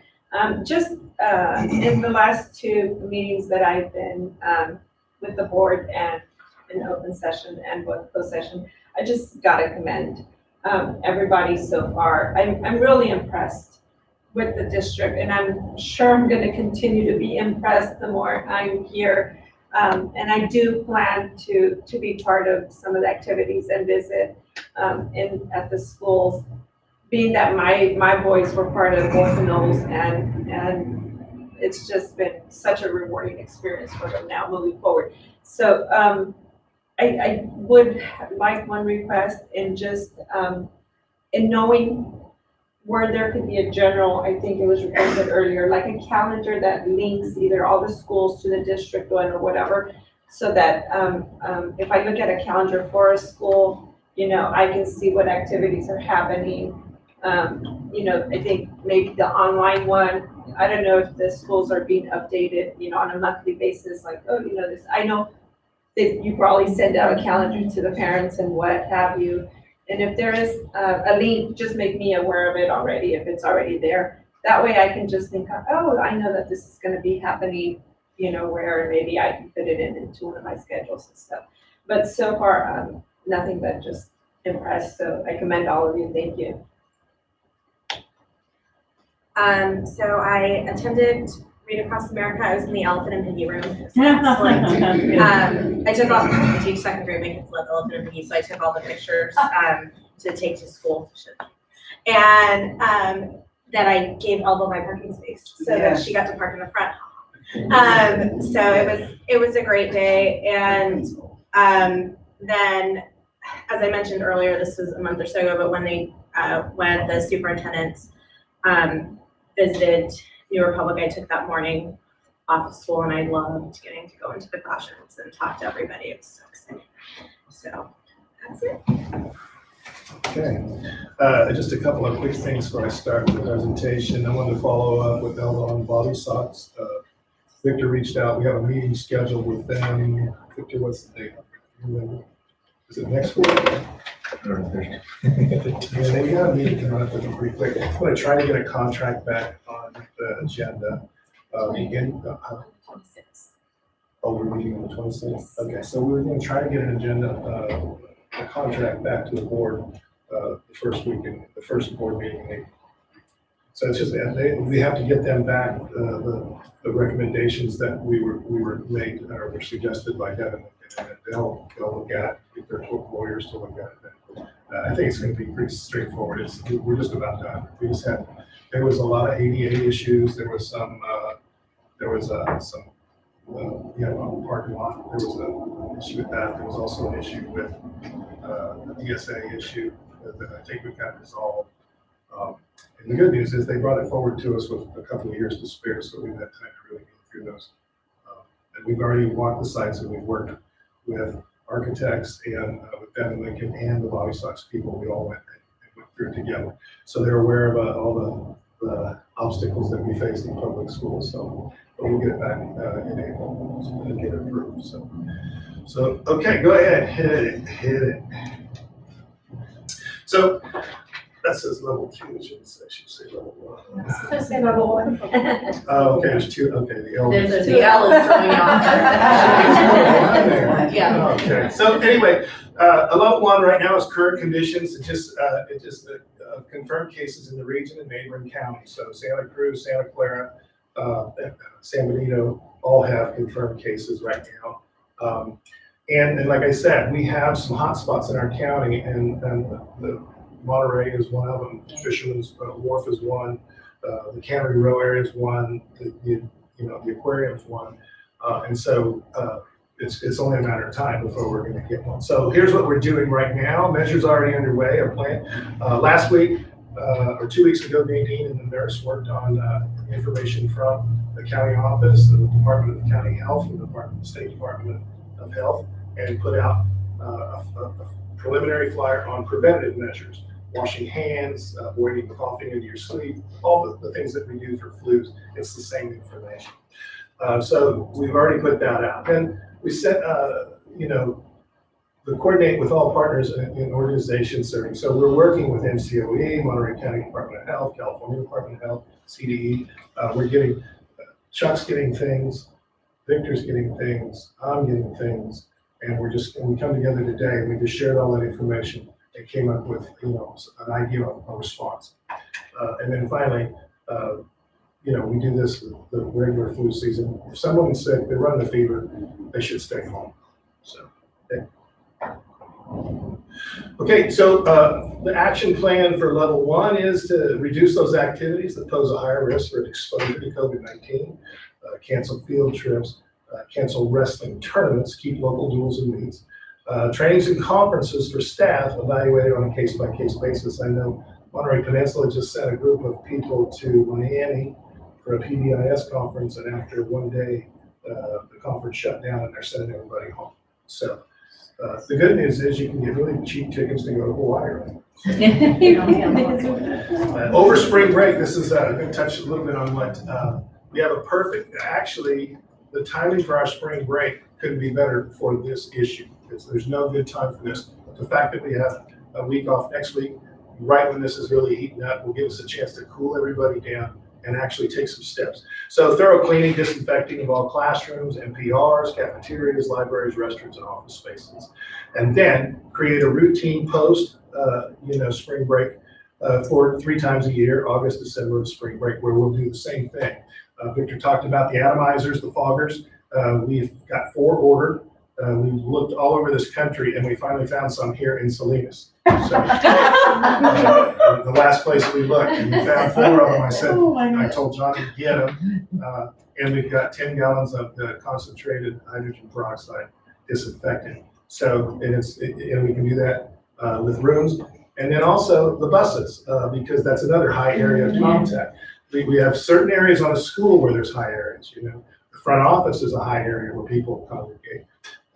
Speaker 13: just in the last 2 meetings that I've been with the board and in open session and with closed session, I just gotta commend everybody so far. I'm really impressed with the district, and I'm sure I'm gonna continue to be impressed the more I'm here. And I do plan to be part of some of the activities and visit at the schools, being that my boys were part of both the Knowles, and it's just been such a rewarding experience for them now moving forward. So I would like one request in just in knowing where there could be a general, I think it was requested earlier, like a calendar that links either all the schools to the district one or whatever, so that if I look at a calendar for a school, I can see what activities are happening. I think maybe the online one, I don't know if the schools are being updated, on a monthly basis, like, this, I know that you probably send out a calendar to the parents and what have you. And if there is a link, just make me aware of it already, if it's already there. That way I can just think, oh, I know that this is gonna be happening, where maybe I can fit it into one of my schedules and stuff. But so far, nothing but just impressed, so I commend all of you, thank you.
Speaker 1: So I attended Read Across America. I was in the elephant and piggy room. It was excellent. I took all, I teach second grade, my kids love elephant and piggy, so I took all the pictures to take to school. And then I gave Elba my parking space so that she got to park in the front. So it was a great day. And then, as I mentioned earlier, this was a month or so ago, but when the superintendents visited New Republic, I took that morning off of school, and I loved getting to go into the classrooms and talk to everybody. It was so exciting. So that's it.
Speaker 3: Okay, just a couple of quick things before I start the presentation. I wanted to follow up with Elba on Bobby Socks. Victor reached out. We have a meeting scheduled with them. Victor, what's the date? Is it next week? Yeah, we got a meeting coming up with them pretty quick. I'm going to try to get a contract back on the agenda. We're meeting on the 26th? Okay, so we're going to try to get an agenda, a contract back to the board the first board meeting in April. So it's just, we have to get them back, the recommendations that we were made or were suggested by Devin, and they'll look at, get their lawyers to look at it. I think it's gonna be pretty straightforward. We're just about done. There was a lot of ADA issues. There was some parking lot. There was an issue with that. There was also an issue with the DSA issue that I think we've got resolved. And the good news is they brought it forward to us with a couple of years to spare, so we've had time to really go through those. And we've already walked the sites and we've worked with architects and with Devin Lincoln and the Bobby Sox people. We all went through it together. So they're aware of all the obstacles that we face in public schools. So but we'll get it back in April and get it approved. So okay, go ahead, hit it. So that says level 2, it should say level 1.
Speaker 5: Just say level 1.
Speaker 3: Oh, okay, there's 2, okay, the L.
Speaker 2: The L is throwing you off. Yeah.
Speaker 3: Okay, so anyway, a level 1 right now is current conditions. It just confirmed cases in the region and neighboring counties. So Santa Cruz, Santa Clara, San Benito all have confirmed cases right now. And like I said, we have some hot spots in our county, and the Monterey is one of them. Fisherman's Wharf is one. The Cannery Row area is one. The aquarium is one. And so it's only a matter of time before we're going to get one. So here's what we're doing right now. Measures already underway. Our plan last week or 2 weeks ago, Nadine and the nurse worked on information from the county office, the Department of County Health, and the State Department of Health, and put out a preliminary flyer on preventative measures. Washing hands, avoiding coughing into your sleep, all the things that we do for flus, it's the same information. So we've already put that out. And we set, we coordinate with all partners in organizations serving. So we're working with MCOE, Monterey County Department of Health, California Department of Health, CDE. We're getting, Chuck's getting things, Victor's getting things, I'm getting things, and we come together today and we just shared all that information and came up with, an idea of a response. And then finally, we do this the regular flu season. If someone's sick, they run the fever, they should stay home. So, okay, so the action plan for level 1 is to reduce those activities that pose a higher risk for exposure to COVID-19, cancel field trips, cancel wrestling tournaments, keep local duels and meets, trainings and conferences for staff evaluated on a case-by-case basis. I know Monterey Peninsula just sent a group of people to Miami for a PBIS conference, and after one day, the conference shut down and they're sending everybody home. So the good news is you can get really cheap tickets to go to Hawaii. Over spring break, this is going to touch a little bit on what we have actually, the timing for our spring break couldn't be better for this issue. There's no good time for this. The fact that we have a week off next week, right when this is really heating up, will give us a chance to cool everybody down and actually take some steps. So thorough cleaning, disinfecting of all classrooms, NPRs, cafeterias, libraries, restrooms, and office spaces. And then create a routine post, spring break for 3 times a year, August, December, and spring break, where we'll do the same thing. Victor talked about the atomizers, the foggers. We've got 4 ordered. We've looked all over this country and we finally found some here in Salinas. So, the last place we looked, and we found 4 of them. I told John to get them. And we've got 10 gallons of concentrated hydrogen peroxide disinfectant. So, and we can do that with rooms. And then also the buses, because that's another high area of contact. We have certain areas on a school where there's high areas, The front office is a high area where people congregate.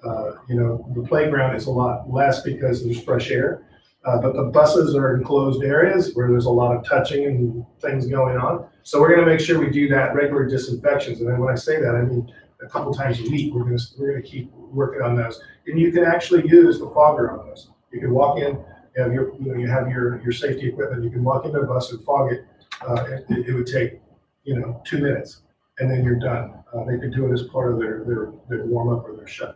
Speaker 3: The playground is a lot less because there's fresh air, but the buses are enclosed areas where there's a lot of touching and things going on. So we're going to make sure we do that regular disinfections. And then when I say that, I mean a couple times a week. We're going to keep working on those. And you can actually use the fogger on those. You can walk in, you have your safety equipment. You can walk into a bus and fog it. It would take 2 minutes, and then you're done. They could do it as part of their warm up or their shutdown.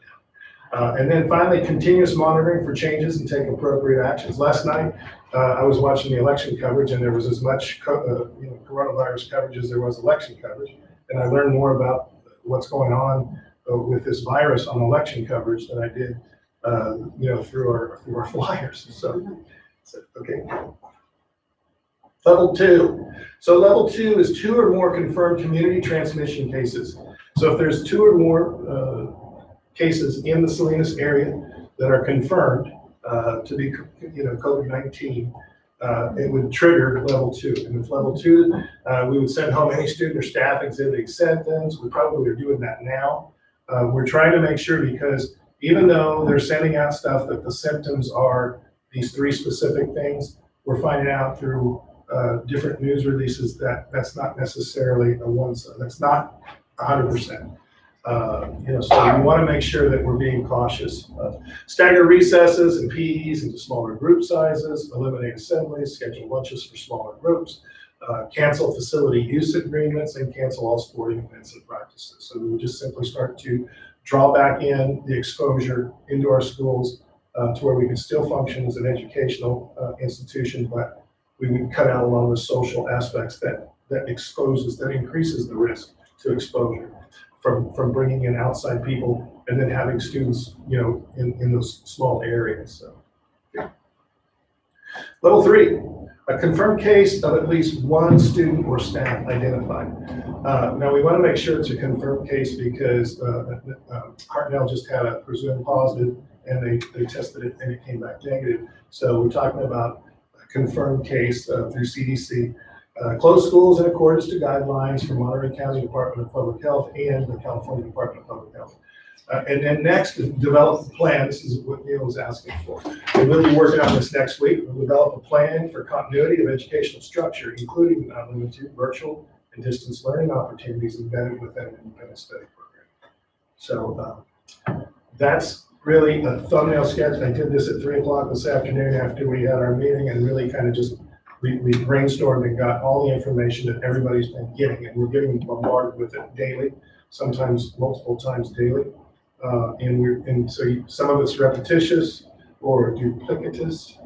Speaker 3: And then finally, continuous monitoring for changes and take appropriate actions. Last night, I was watching the election coverage, and there was as much coronavirus coverage as there was election coverage. And I learned more about what's going on with this virus on election coverage than I did, through our flyers. So okay. Level 2. So level 2 is 2 or more confirmed community transmission cases. So if there's 2 or more cases in the Salinas area that are confirmed to be, COVID-19, it would trigger level 2. And if level 2, we would send home any student or staff exhibiting symptoms. We probably are doing that now. We're trying to make sure, because even though they're sending out stuff that the symptoms are these 3 specific things, we're finding out through different news releases that that's not necessarily that's not 100%. So we want to make sure that we're being cautious. Stagger recesses and PEs into smaller group sizes, eliminate assemblies, schedule lunches for smaller groups, cancel facility use agreements, and cancel all sporting events and practices. So we would just simply start to draw back in the exposure into our schools to where we can still function as an educational institution, but we would cut out a lot of the social aspects that increases the risk to exposure from bringing in outside people and then having students, in those small areas. So, yeah. Level 3, a confirmed case of at least 1 student or staff identified. Now we want to make sure it's a confirmed case because Hartnell just had a presumed positive and they tested it and it came back negative. So we're talking about confirmed case through CDC. Close schools in accordance to guidelines from Monterey County Department of Public Health and the California Department of Public Health. And then next, develop a plan. This is what Neil was asking for. And we'll be working on this next week. We'll develop a plan for continuity of educational structure, including but not limited to virtual and distance learning opportunities embedded within an independent study program. So that's really a thumbnail sketch. I did this at 3 o'clock this afternoon after we had our meeting and really kind of just, we brainstormed and got all the information that everybody's been getting, and we're getting bombarded with it daily, sometimes multiple times daily. And so some of it's repetitious or duplicitous,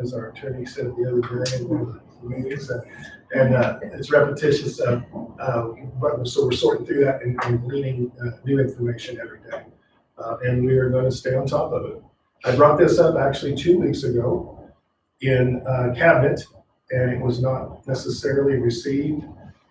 Speaker 3: as our attorney said the other day in one of the meetings, and it's repetitious. But so we're sorting through that and gleaning new information every day. And we are going to stay on top of it. I brought this up actually 2 weeks ago in cabinet, and it was not necessarily received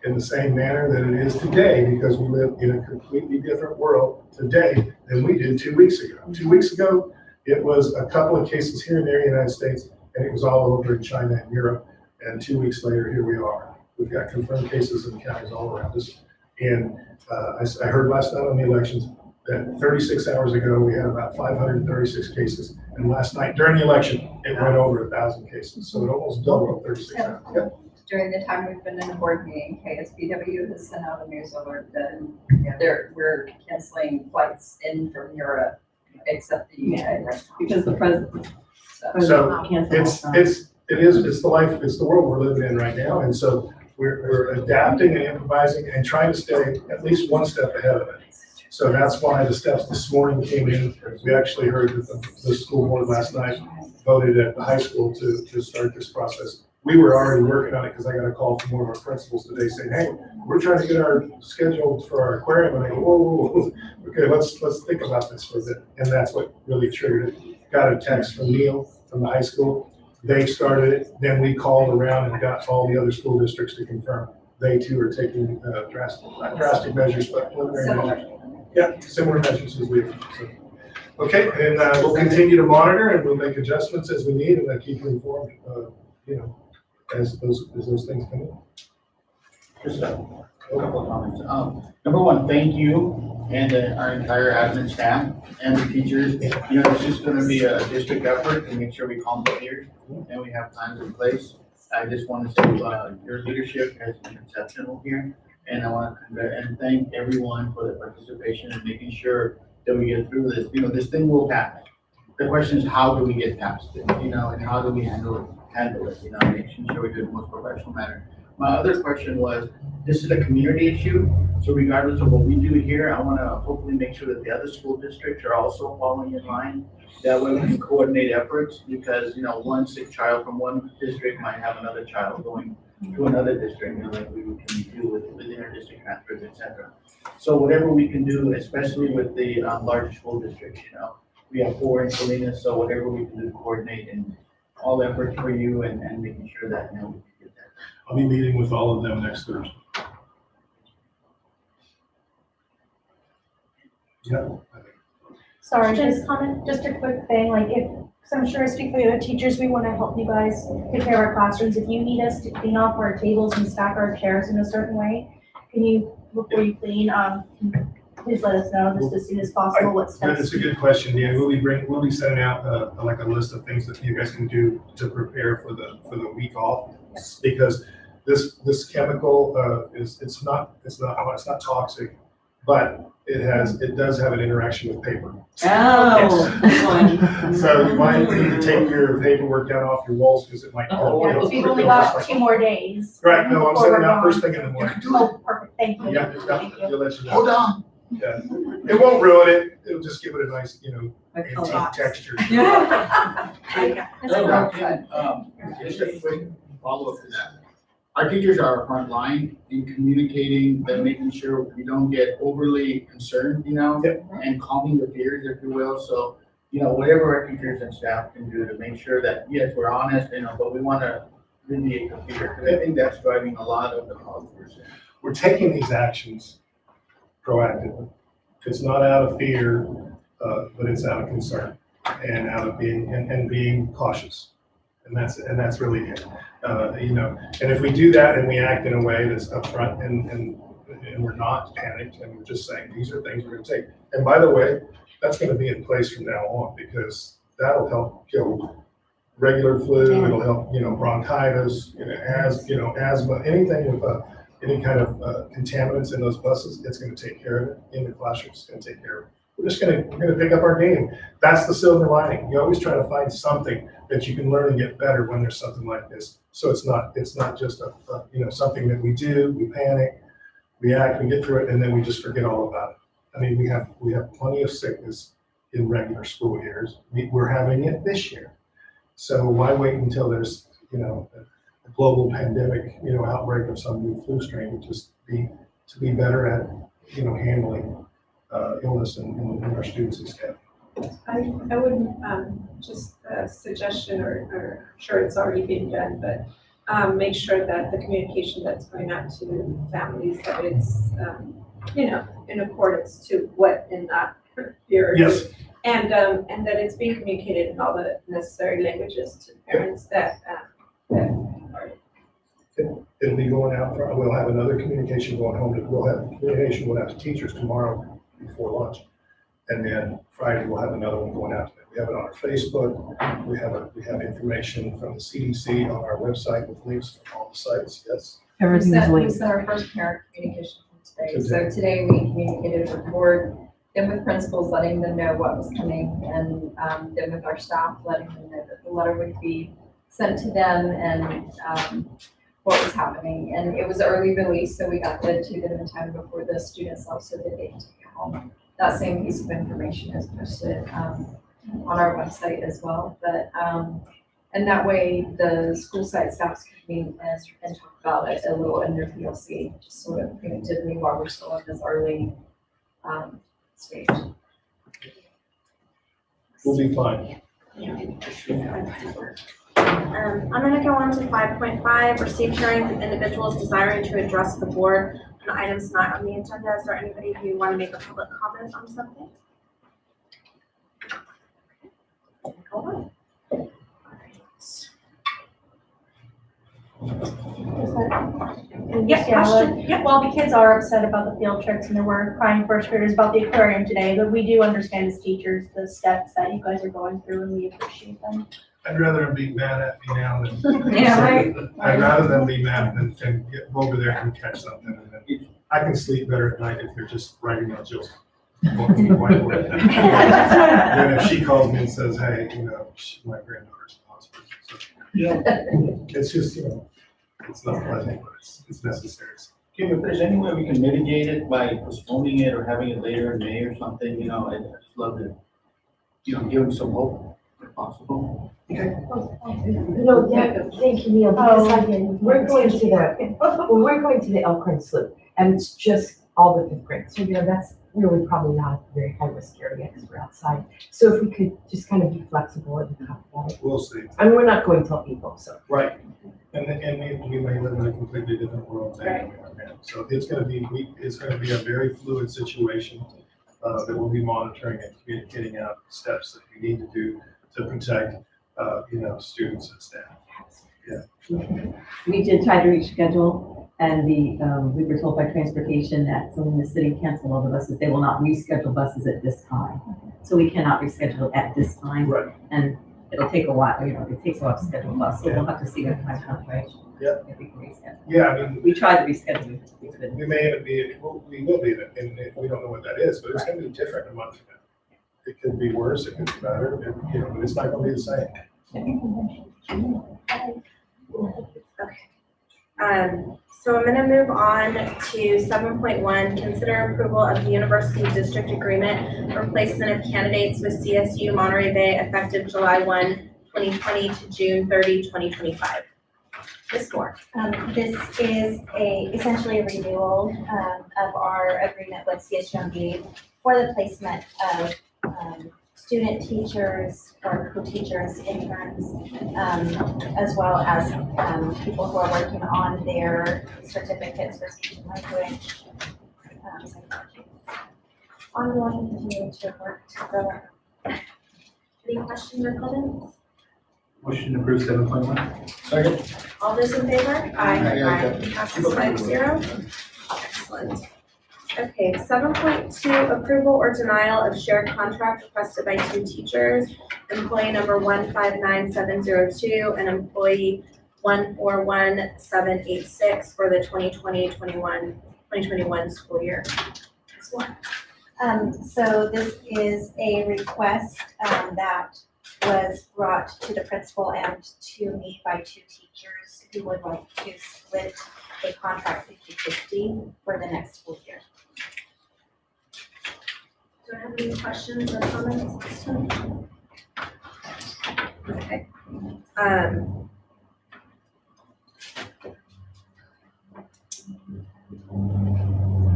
Speaker 3: in the same manner that it is today, because we live in a completely different world today than we did 2 weeks ago. 2 weeks ago, it was a couple of cases here and there in the United States, and it was all over in China and Europe. And 2 weeks later, here we are. We've got confirmed cases in counties all around us. And I heard last night on the elections that 36 hours ago, we had about 536 cases. And last night during the election, it went over 1,000 cases. So it almost doubled in 36 hours. Yep.
Speaker 12: During the time we've been in the board meeting, KSBW has sent out a news alert that we're canceling flights in from Europe, except the UK, right?
Speaker 13: Because the president.
Speaker 3: So it's the world we're living in right now. And so we're adapting and improvising and trying to stay at least one step ahead of it. So that's why the steps this morning came in. We actually heard that the school board last night voted at the high school to start this process. We were already working on it because I got a call from one of our principals today saying, hey, we're trying to get our schedule for our aquarium. And I go, whoa, okay, let's think about this for a bit. And that's what really triggered it. Got a text from Neil from the high school. They started it. Then we called around and got all the other school districts to confirm. They too are taking not drastic measures, but preliminary measures. Yeah, similar measures as we have. So, okay, and we'll continue to monitor and we'll make adjustments as we need, and I'll keep you informed, as those things come in.
Speaker 6: Just a couple of comments. Number one, thank you and our entire admin staff and the teachers. This is going to be a district effort to make sure we calm the fears and we have plans in place. I just want to say your leadership has been exceptional here. And I want to thank everyone for their participation and making sure that we get through this. This thing will pass. The question is, how do we get past it? And how do we handle it? Making sure we do it in the most professional manner. My other question was, this is a community issue. So regardless of what we do here, I want to hopefully make sure that the other school districts are also following in line. That way we can coordinate efforts, because, one sick child from one district might have another child going to another district, like we can do with inter-district transfers, et cetera. So whatever we can do, especially with the larger school districts, we have 4 in Salinas, so whatever we can do to coordinate and all efforts for you and making sure that, we can get that.
Speaker 3: I'll be meeting with all of them next Thursday. Yeah.
Speaker 8: Sorry, just comment, just a quick thing, like if, because I'm sure I speak for the other teachers, we want to help you guys take care of our classrooms. If you need us to clean off our tables and stack our chairs in a certain way, can you, before you clean, please let us know just as soon as possible what steps.
Speaker 3: That's a good question, yeah, we'll be sending out like a list of things that you guys can do to prepare for the week off. Because this chemical it's not toxic, but it does have an interaction with paper.
Speaker 2: Oh.
Speaker 3: So you might need to take your paperwork down off your walls because it might.
Speaker 8: We've only got 2 more days.
Speaker 3: Right, no, I'm
Speaker 8: before
Speaker 3: sending
Speaker 8: we're
Speaker 3: out
Speaker 8: gone.
Speaker 3: first thing in the morning.
Speaker 8: Oh, perfect, thank you.
Speaker 3: Yeah,
Speaker 8: Thank you.
Speaker 3: you'll let you know.
Speaker 6: Hold on.
Speaker 3: Yeah. It won't ruin it, it'll just give it a nice, antique texture.
Speaker 6: Just a quick follow-up to that. Our teachers are our front line in communicating, and making sure we don't get overly concerned, and calming the fears, if you will. So, whatever our teachers and staff can do to make sure that, yes, we're honest, but we want to alleviate the fear. Because I think that's driving a lot of the controversy.
Speaker 3: We're taking these actions proactively. It's not out of fear, but it's out of concern and out of being cautious. And that's really it. And if we do that and we act in a way that's upfront and we're not panicked and we're just saying, these are things we're gonna take. And by the way, that's gonna be in place from now on, because that'll help kill regular flu, it'll help, bronchitis, asthma, anything with any kind of contaminants in those buses, it's gonna take care of it. In the classroom, it's gonna take care of it. We're gonna pick up our game. That's the silver lining. You always try to find something that you can learn and get better when there's something like this. So it's not just something that we do, we panic, we act, we get through it, and then we just forget all about it. I mean, we have plenty of sickness in regular school years. We're having it this year. So why wait until there's, a global pandemic, outbreak of some new flu strain, to be better at, handling illness in our students and staff.
Speaker 13: I would, just a suggestion, or I'm sure it's already being done, but make sure that the communication that's going out to families, that it's, in accordance to what in that fear.
Speaker 3: Yes.
Speaker 13: And that it's being communicated in all the necessary languages to parents that are.
Speaker 3: It'll be going out, we'll have another communication going home, we'll have communication going out to teachers tomorrow before lunch. And then Friday, we'll have another one going out to them. We have it on our Facebook. We have information from the CDC on our website with links from all the sites, yes.
Speaker 12: We sent our first parent communication from today. So today we communicated with the board, then with principals, letting them know what was coming, and then with our staff, letting them know that the letter would be sent to them and what was happening. And it was early release, so we got it to them in time before the students left so that they could take it home. That same piece of information is posted on our website as well. But and that way the school site staffs can meet and talk about it a little in their PLC, just sort of preemptively while we're still in this early stage.
Speaker 3: We'll be fine.
Speaker 1: I'm gonna go on to 5.5, receive hearings of individuals desiring to address the board on items not on the agenda. Is there anybody who want to make a public comment on something? Go on. Yeah, question. Yeah.
Speaker 8: Well, the kids are upset about the field trips and there were crying first graders about the aquarium today, but we do understand as teachers the steps that you guys are going through and we appreciate them.
Speaker 3: I'd rather them be mad at me now than.
Speaker 8: Yeah, right.
Speaker 3: I'd rather them be mad than get over there and catch something. And then I can sleep better at night if they're just writing out jokes. And if she calls me and says, hey, my granddaughter's in the hospital. So, it's just, it's not pleasant, but it's necessary.
Speaker 6: Kim, if there's any way we can mitigate it by postponing it or having it later in May or something, I'd just love to you know, give them some hope if possible.
Speaker 2: No, thank you, Neil, because we're going to we're going to the Elkhorn Sloop, and it's just all the fifth grade. So, that's really probably not a very high risk area because we're outside. So if we could just kind of be flexible and talk about it.
Speaker 3: We'll see.
Speaker 2: I mean, we're not going till April, so.
Speaker 3: Right. And we may live in a completely different world than we are now. So it's gonna be a very fluid situation, that we'll be monitoring and communicating out steps that we need to do to protect, students and staff.
Speaker 14: We did try to reschedule, and we were told by transportation that when the city canceled all the buses, they will not reschedule buses at this time. So we cannot reschedule at this time.
Speaker 3: Right.
Speaker 14: And it'll take a while, it takes a while to schedule a bus, so we'll have to see what time comes, right?
Speaker 3: Yeah.
Speaker 14: If we can reschedule.
Speaker 3: Yeah, I mean,
Speaker 14: We tried to reschedule, we couldn't.
Speaker 3: we may even be, we will be, and we don't know what that is, but it's gonna be different in a month from now. It could be worse, it could be better, but it's not gonna be the same.
Speaker 1: So I'm gonna move on to 7.1, consider approval of the University District Agreement for placement of candidates with CSU Monterey Bay effective July 1, 2020 to June 30, 2025. Ms. Moore.
Speaker 8: This is essentially a renewal of our agreement with CSUMB for the placement of student teachers or co-teachers, interns, as well as people who are working on their certificates for speech and language. Ongoing continuing work to grow. Any questions or comments?
Speaker 10: Motion to approve 7.1.
Speaker 6: Second.
Speaker 1: All those in favor?
Speaker 6: Aye.
Speaker 1: Passes 5-0. Excellent. Okay, 7.2, approval or denial of shared contract requested by two teachers, employee number 159702 and employee 141786 for the 2020-21 school year.
Speaker 8: So this is a request that was brought to the principal and to me by two teachers who would like to split a contract 50-50 for the next school year.
Speaker 1: Do I have any questions or comments this time? Okay.
Speaker 10: I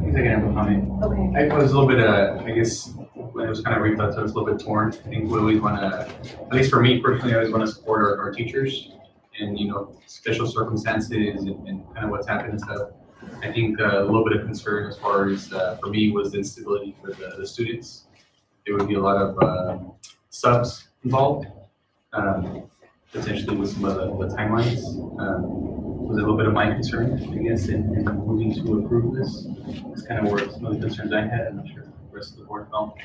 Speaker 10: think I can have a comment.
Speaker 1: Okay.
Speaker 10: I was a little bit, I guess, when it was kind of read that, so I was a little bit torn. I think we always want to, at least for me personally, I always want to support our teachers and, special circumstances and kind of what's happened and stuff. I think a little bit of concern as far as, for me, was the instability for the students. There would be a lot of subs involved, potentially with some of the timelines. Was a little bit of my concern, I guess, in moving to approve this. It's kind of where some of the concerns I had. I'm not sure the rest of the board felt.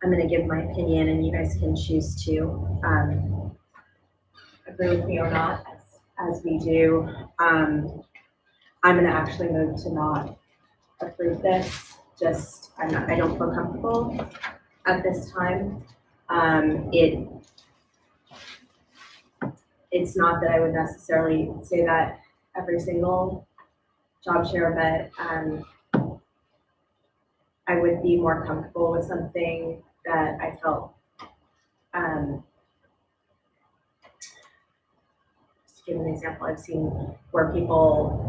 Speaker 1: I'm gonna give my opinion and you guys can choose to agree with me or not as we do. I'm gonna actually move to not approve this. I don't feel comfortable at this time. It's not that I would necessarily say that every single job share, but I would be more comfortable with something that I felt, just to give an example, I've seen where people,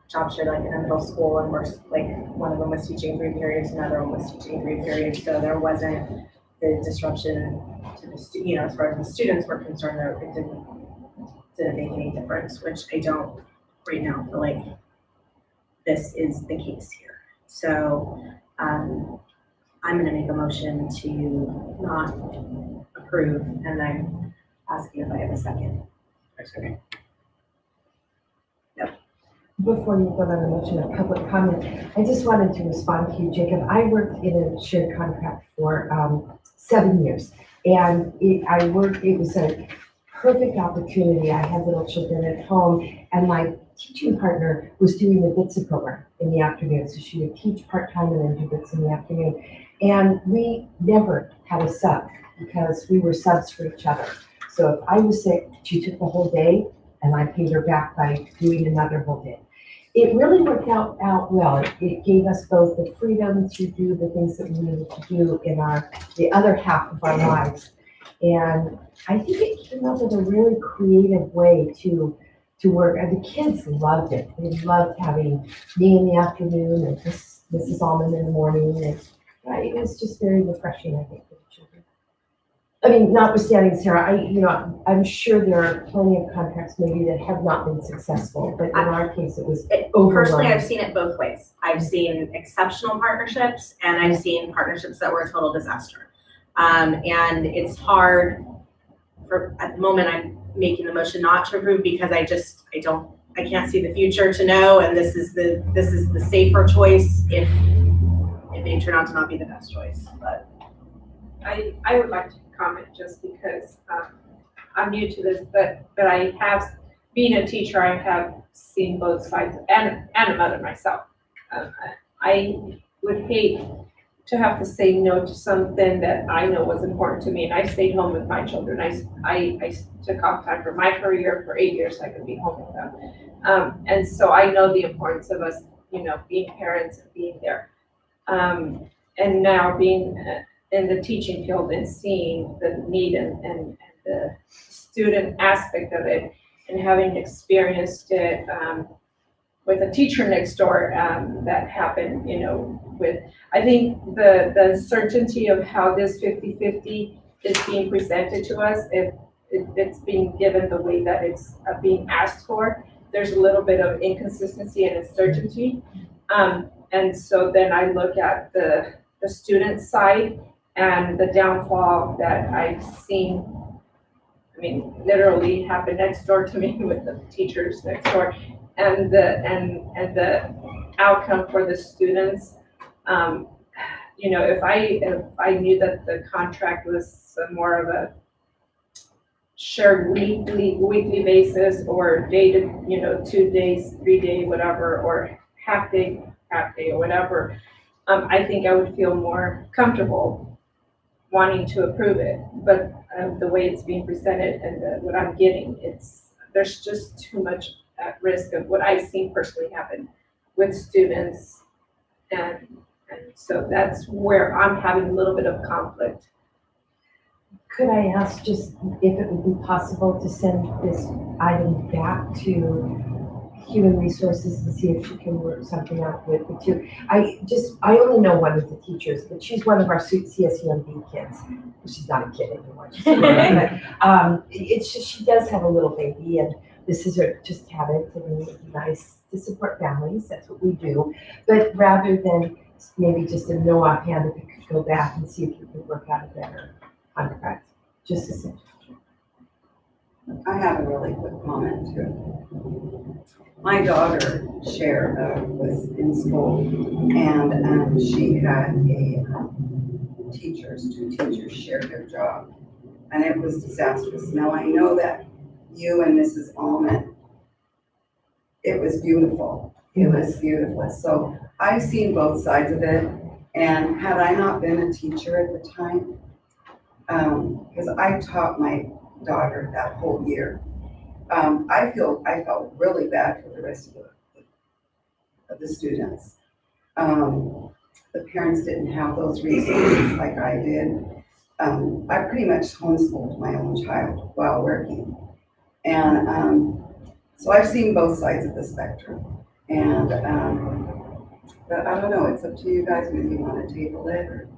Speaker 1: job share like in a middle school and one of them was teaching 3 periods, another one was teaching 3 periods, so there wasn't the disruption to the as far as the students were concerned, it didn't make any difference, which I don't right now feel like this is the case here. So I'm gonna make a motion to not approve, and I'm asking if I have a second.
Speaker 10: I second.
Speaker 2: Before you go on the motion of public comment, I just wanted to respond to you, Jacob. I worked in a shared contract for 7 years, and it was a perfect opportunity. I had little children at home, and my teaching partner was doing the BITSA program in the afternoon, so she would teach part-time and then do BITSA in the afternoon. And we never had a sub because we were subs for each other. So if I was sick, she took the whole day, and I paid her back by doing another whole day. it really worked out well. It gave us both the freedom to do the things that we needed to do in the other half of our lives. And I think it came up with a really creative way to work. And the kids loved it. They loved having me in the afternoon and Mrs. Almond in the morning. And it was just very refreshing, I think, for the children. I mean, notwithstanding, Sarah, I'm sure there are plenty of contracts maybe that have not been successful, but in our case, it was
Speaker 1: Personally,
Speaker 2: overwhelming.
Speaker 1: I've seen it both ways. I've seen exceptional partnerships and I've seen partnerships that were a total disaster. And it's hard at the moment, I'm making the motion not to approve because I can't see the future to know, and this is the safer choice if it may turn out to not be the best choice, but.
Speaker 13: I would like to comment just because I'm new to this, but I have, being a teacher, I have seen both sides and a mother myself. I would hate to have to say no to something that I know was important to me, and I stayed home with my children. I took off time from my career for 8 years, so I could be home with them. And so I know the importance of us, being parents and being there. And now being in the teaching field and seeing the need and the student aspect of it, and having experienced it with a teacher next door that happened, with, I think the uncertainty of how this 50-50 is being presented to us, if it's being given the way that it's being asked for, there's a little bit of inconsistency and uncertainty. And so then I look at the student side and the downfall that I've seen, literally happen next door to me with the teachers next door, and the outcome for the students. If I knew that the contract was more of a shared weekly basis, or day to 2 days, 3 day, whatever, or half day or whatever, I think I would feel more comfortable wanting to approve it. But the way it's being presented and what I'm getting, there's just too much at risk of what I've seen personally happen with students, and so that's where I'm having a little bit of conflict.
Speaker 2: Could I ask just if it would be possible to send this item back to Human Resources and see if she can work something out with the two? I only know one of the teachers, but she's one of our CSUMB kids. She's not a kid anymore. But it's just, she does have a little baby, and this is her just habit, and it's nice to support families. That's what we do. But rather than maybe just a no offhand, if you could go back and see if you could work out a better contract, just a suggestion.
Speaker 15: I have a really quick comment too. My daughter, Cher, was in school, and she had two teachers share their job, and it was disastrous. Now I know that you and Mrs. Almond, it was beautiful. It was beautiful. So I've seen both sides of it, and had I not been a teacher at the time, because I taught my daughter that whole year, I felt really bad for the rest of the students. The parents didn't have those resources like I did. I pretty much homeschooled my own child while working. And so I've seen both sides of the spectrum. And but I don't know, it's up to you guys whether you want to table it or.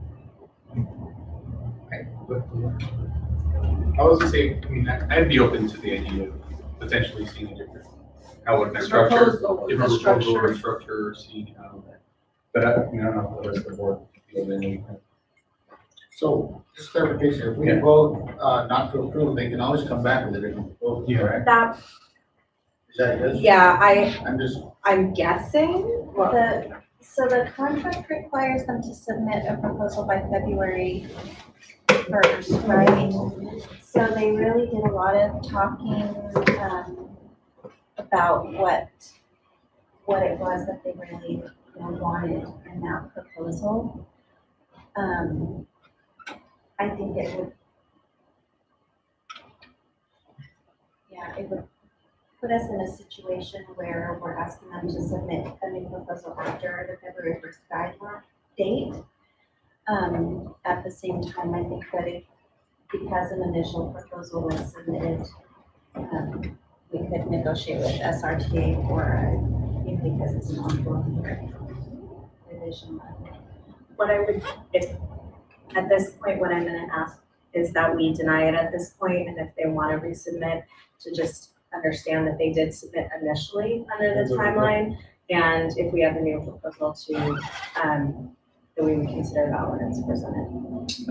Speaker 10: I was gonna say, I'd be open to the idea of potentially seeing a different, how would that structure, different proposal or structure, seeing how that. But I don't know if the rest of the board feels any.
Speaker 6: So, just clarification, if we vote not to approve, they can always come back with a different proposal, correct?
Speaker 1: That,
Speaker 6: Is that yes?
Speaker 1: yeah,
Speaker 6: I'm
Speaker 1: guessing.
Speaker 8: So the contract requires them to submit a proposal by February 1st, right? So they really did a lot of talking about what it was that they really wanted in that proposal. I think it would put us in a situation where we're asking them to submit a new proposal after the February 1st guideline date. At the same time, I think that because an initial proposal was submitted, we could negotiate with SRTA because it's an ongoing revision.
Speaker 16: What I would, if, at this point, what I'm gonna ask is that we deny it at this point, and if they wanna resubmit, to just understand that they did submit initially under the timeline, and if we have a new proposal to, that we would consider that when it's presented.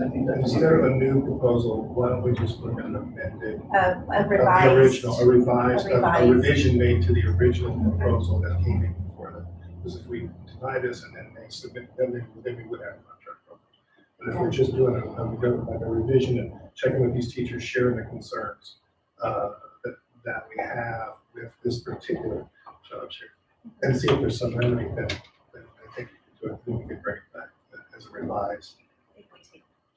Speaker 3: I think that instead of a new proposal, why don't we just look at an amended?
Speaker 8: A
Speaker 3: The
Speaker 8: revised.
Speaker 3: original, a
Speaker 8: revised.
Speaker 3: revision made to the original proposal that came in before them. Because if we deny this and then they submit, then we would have a contract problem. But if we're just doing a revision and checking with these teachers, sharing the concerns that we have with this particular job share, and see if there's some remedy, then I think we could bring it back as a revised.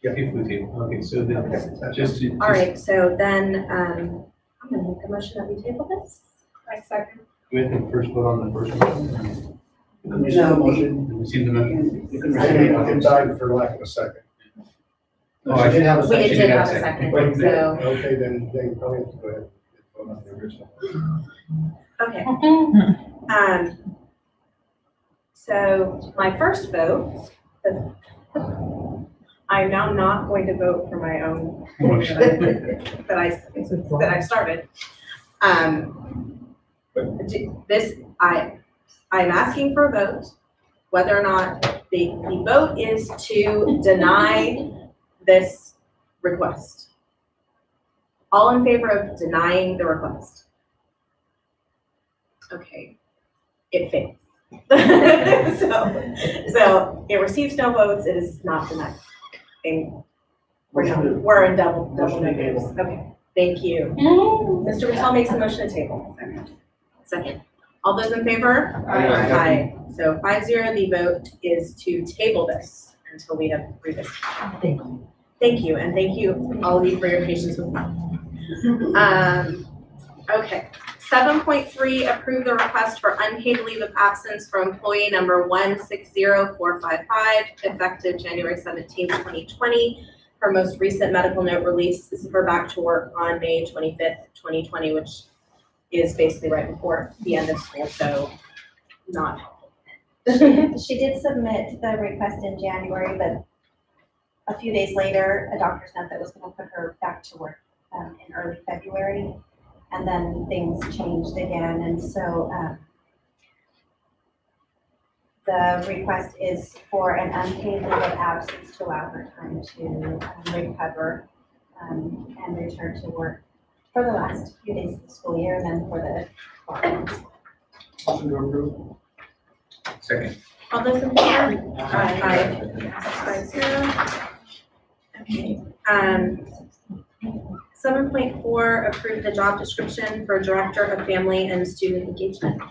Speaker 10: Yeah, if we table, okay, so then, just to.
Speaker 16: All right, so then, I'm gonna make a motion that we table this.
Speaker 13: I second.
Speaker 10: We have to first vote on the first one.
Speaker 15: No.
Speaker 10: Motion. We see the motion.
Speaker 3: It died for lack of a second.
Speaker 10: Oh, I did have a
Speaker 16: We
Speaker 10: second.
Speaker 16: did have a second, so,
Speaker 3: Okay, then they probably have to go ahead and vote on the original.
Speaker 16: okay. So my first vote, I'm now not going to vote for my own motion that I started. I'm asking for a vote, whether or not the vote is to deny this request. All in favor of denying the request? Okay, it fails. So it receives no votes, it is not denied. And we're in double negatives. Okay, thank you. Mr. Patel makes a motion to table. Second. All those in favor? Aye. So 5-0, the vote is to table this until we have revisited.
Speaker 14: Thank you.
Speaker 16: Thank you, and thank you, all of you, for your patience with me. Okay. 7.3, approve the request for unpaid leave of absence for employee number 160455, effective January 17th, 2020. Her most recent medical note release is for back to work on May 25th, 2020, which is basically right before the end of school, so not helpful.
Speaker 8: She did submit the request in January, but a few days later, a doctor's note that was gonna put her back to work in early February. And then things changed again, and so the request is for an unpaid leave of absence to allow her time to recover and return to work for the last few days of the school year, and then for the following.
Speaker 6: Motion to approve.
Speaker 10: Second.
Speaker 16: All those in favor? Aye. 5-0. Okay. 7.4, approve the job description for Director of Family and Student Engagement.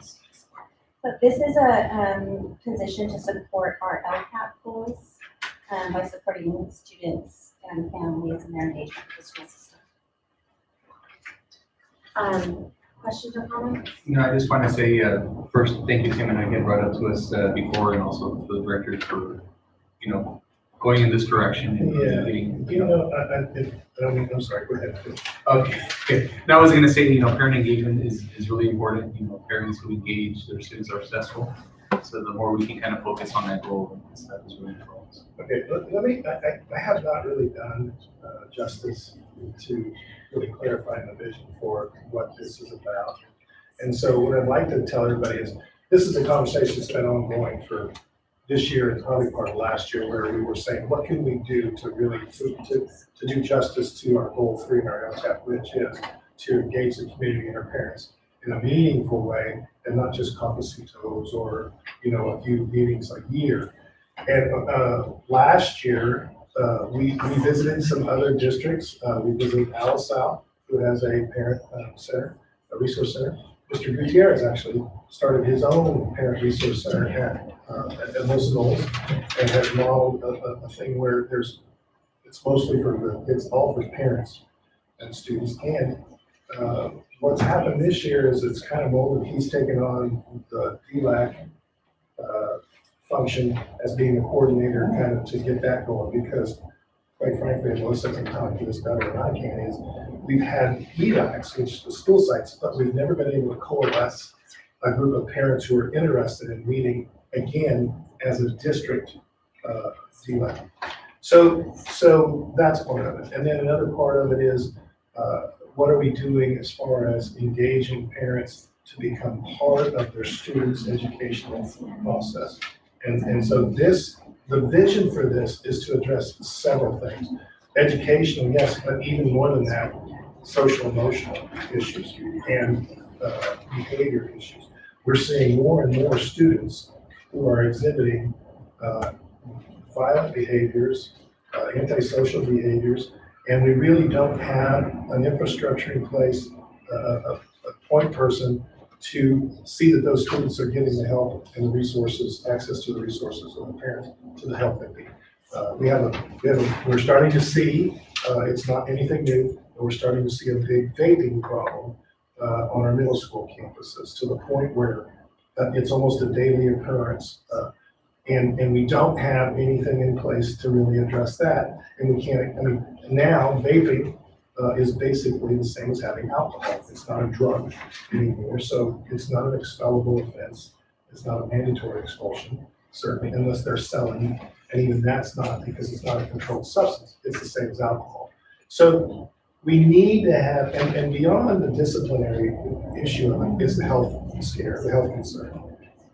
Speaker 8: So this is a position to support our LCAP goals by supporting students and families in their engagement with the school system.
Speaker 16: Questions or comments?
Speaker 10: No, I just want to say, first, thank you, Tim, and again, brought up to us before, and also to the directors for, going in this direction and getting.
Speaker 3: I'm sorry, go ahead.
Speaker 10: Okay. Now I was going to say, parent engagement is really important. Parents who engage their students are successful. So the more we can kind of focus on that goal, that is really important.
Speaker 3: Okay, I have not really done justice to really clarifying the vision for what this is about. And so what I'd like to tell everybody is, this is a conversation that's been ongoing for this year and probably part of last year, where we were saying, what can we do to really, to do justice to our goal 3 in our LCAP, which is to engage the community and our parents in a meaningful way, and not just cafecitos or, a few meetings a year. And last year, we visited some other districts. We visited Alisal, who has a parent center, a resource center. Mr. Gutierrez actually started his own parent resource center at Los Goals, and has modeled a thing where it's mostly for it's all for parents and students, and what's happened this year is it's kind of molded, he's taken on the DLAC function as being the coordinator kind of to get that going, because quite frankly, and Melissa can talk to this better than I can, is we've had EDICs, which is the school sites, but we've never been able to coalesce a group of parents who are interested in meeting again as a district DLAC. So that's part of it. And then another part of it is, what are we doing as far as engaging parents to become part of their students' educational process? And so the vision for this is to address several things. Educational, yes, but even more than that, social emotional issues and behavior issues. We're seeing more and more students who are exhibiting violent behaviors, antisocial behaviors, and we really don't have an infrastructure in place, a point person to see that those students are getting the help and the resources, access to the resources of the parents, to the help they need. We're starting to see, it's not anything new, but we're starting to see a big vaping problem on our middle school campuses, to the point where it's almost a daily occurrence. And we don't have anything in place to really address that. And we can't, now vaping is basically the same as having alcohol. It's not a drug anymore, so it's not an expellable offense. It's not a mandatory expulsion, certainly, unless they're selling, and even that's not, because it's not a controlled substance. It's the same as alcohol. So we need to have, and beyond the disciplinary issue of it is the health scare, the health concern.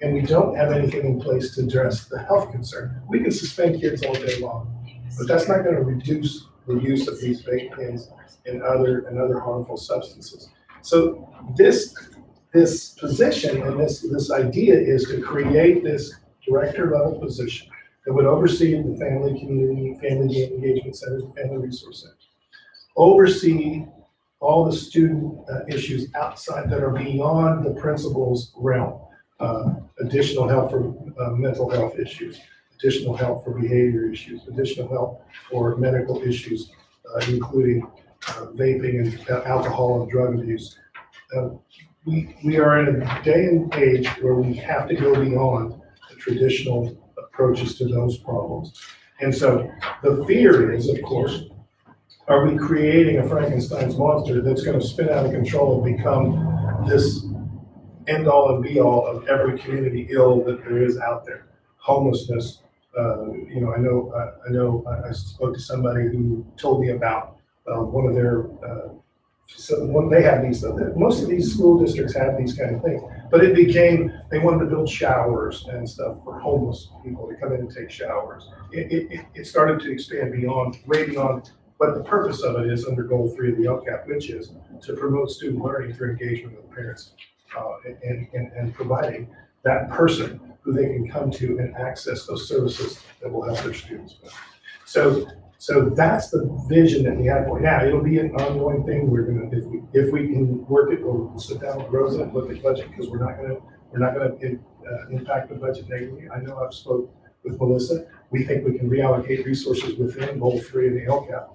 Speaker 3: And we don't have anything in place to address the health concern. We can suspend kids all day long, but that's not going to reduce the use of these vape pens and other harmful substances. So this position and this idea is to create this director level position that would oversee the family, community, family engagement centers, and family resource centers. Oversee all the student issues outside that are beyond the principal's realm. Additional help for mental health issues, additional help for behavior issues, additional help for medical issues, including vaping and alcohol and drug abuse. We are in a day and age where we have to go beyond the traditional approaches to those problems. And so the fear is, of course, are we creating a Frankenstein's monster that's going to spin out of control and become this end all and be all of every community ill that there is out there? Homelessness. I spoke to somebody who told me about one of their, they have these, most of these school districts have these kind of things, but it became, they wanted to build showers and stuff for homeless people to come in and take showers. It started to expand way beyond, but the purpose of it is under goal 3 of the LCAP, which is to promote student learning through engagement with parents and providing that person who they can come to and access those services that will help their students with. So that's the vision that we have for it. Now. It'll be an ongoing thing. We're gonna, if we can work it, we'll sit down with Rosa and look at budget, because we're not gonna impact the budget negatively. I know I've spoke with Melissa. We think we can reallocate resources within goal 3 of the LCAP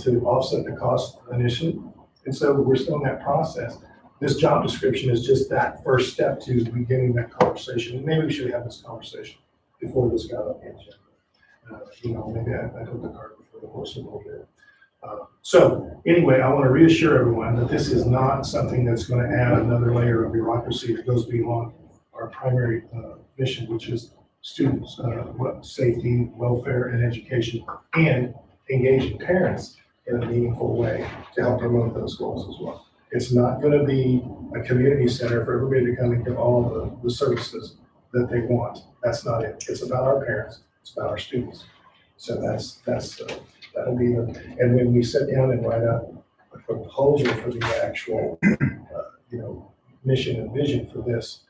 Speaker 3: to offset the cost initially. And so we're still in that process. This job description is just that first step to beginning that conversation. And maybe we should have this conversation before this got up the agenda. Maybe I took the cart before the horse a little bit. So anyway, I want to reassure everyone that this is not something that's going to add another layer of bureaucracy that goes beyond our primary mission, which is students' safety, welfare, and education, and engaging parents in a meaningful way to help promote those goals as well. It's not going to be a community center for everybody to come and get all the services that they want. That's not it. It's about our parents. It's about our students. So that'll be and when we sit down and write up a proposal for the actual, mission and vision for this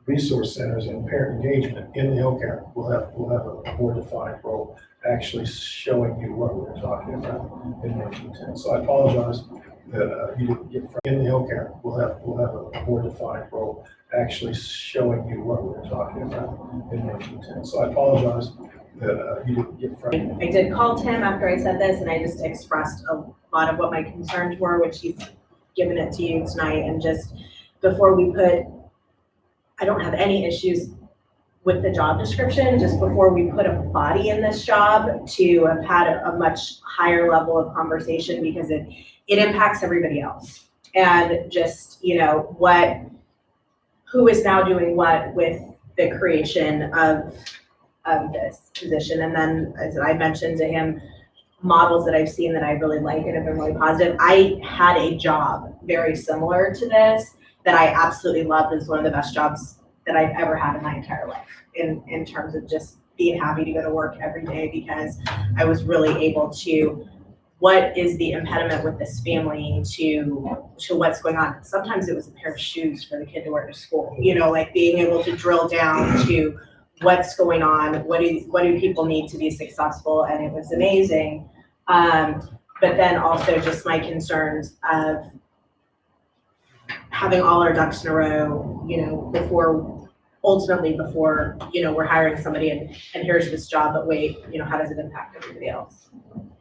Speaker 3: resource centers and parent engagement in the LCAP, we'll have a more defined role, actually showing you what we're talking about in more detail. So I apologize that you didn't get in the LCAP. We'll have a more defined role, actually showing you what we're talking about in more detail. So I apologize that you didn't get from.
Speaker 16: I did call Tim after I said this, and I just expressed a lot of what my concerns were, which he's given it to you tonight, and just before we put, I don't have any issues with the job description, just before we put a body in this job, to have had a much higher level of conversation, because it impacts everybody else. And just, you know, who is now doing what with the creation of this position. And then, as I mentioned to him, models that I've seen that I really like and have been really positive. I had a job very similar to this that I absolutely loved. It was one of the best jobs that I've ever had in my entire life, in terms of just being happy to go to work every day, because I was really able to, what is the impediment with this family to what's going on? Sometimes it was a pair of shoes for the kid to wear to school, you know, like being able to drill down to what's going on, what do people need to be successful, and it was amazing. But then also just my concerns of having all our ducks in a row, you know, before, you know, we're hiring somebody and here's this job, but wait, you know, how does it impact everybody else?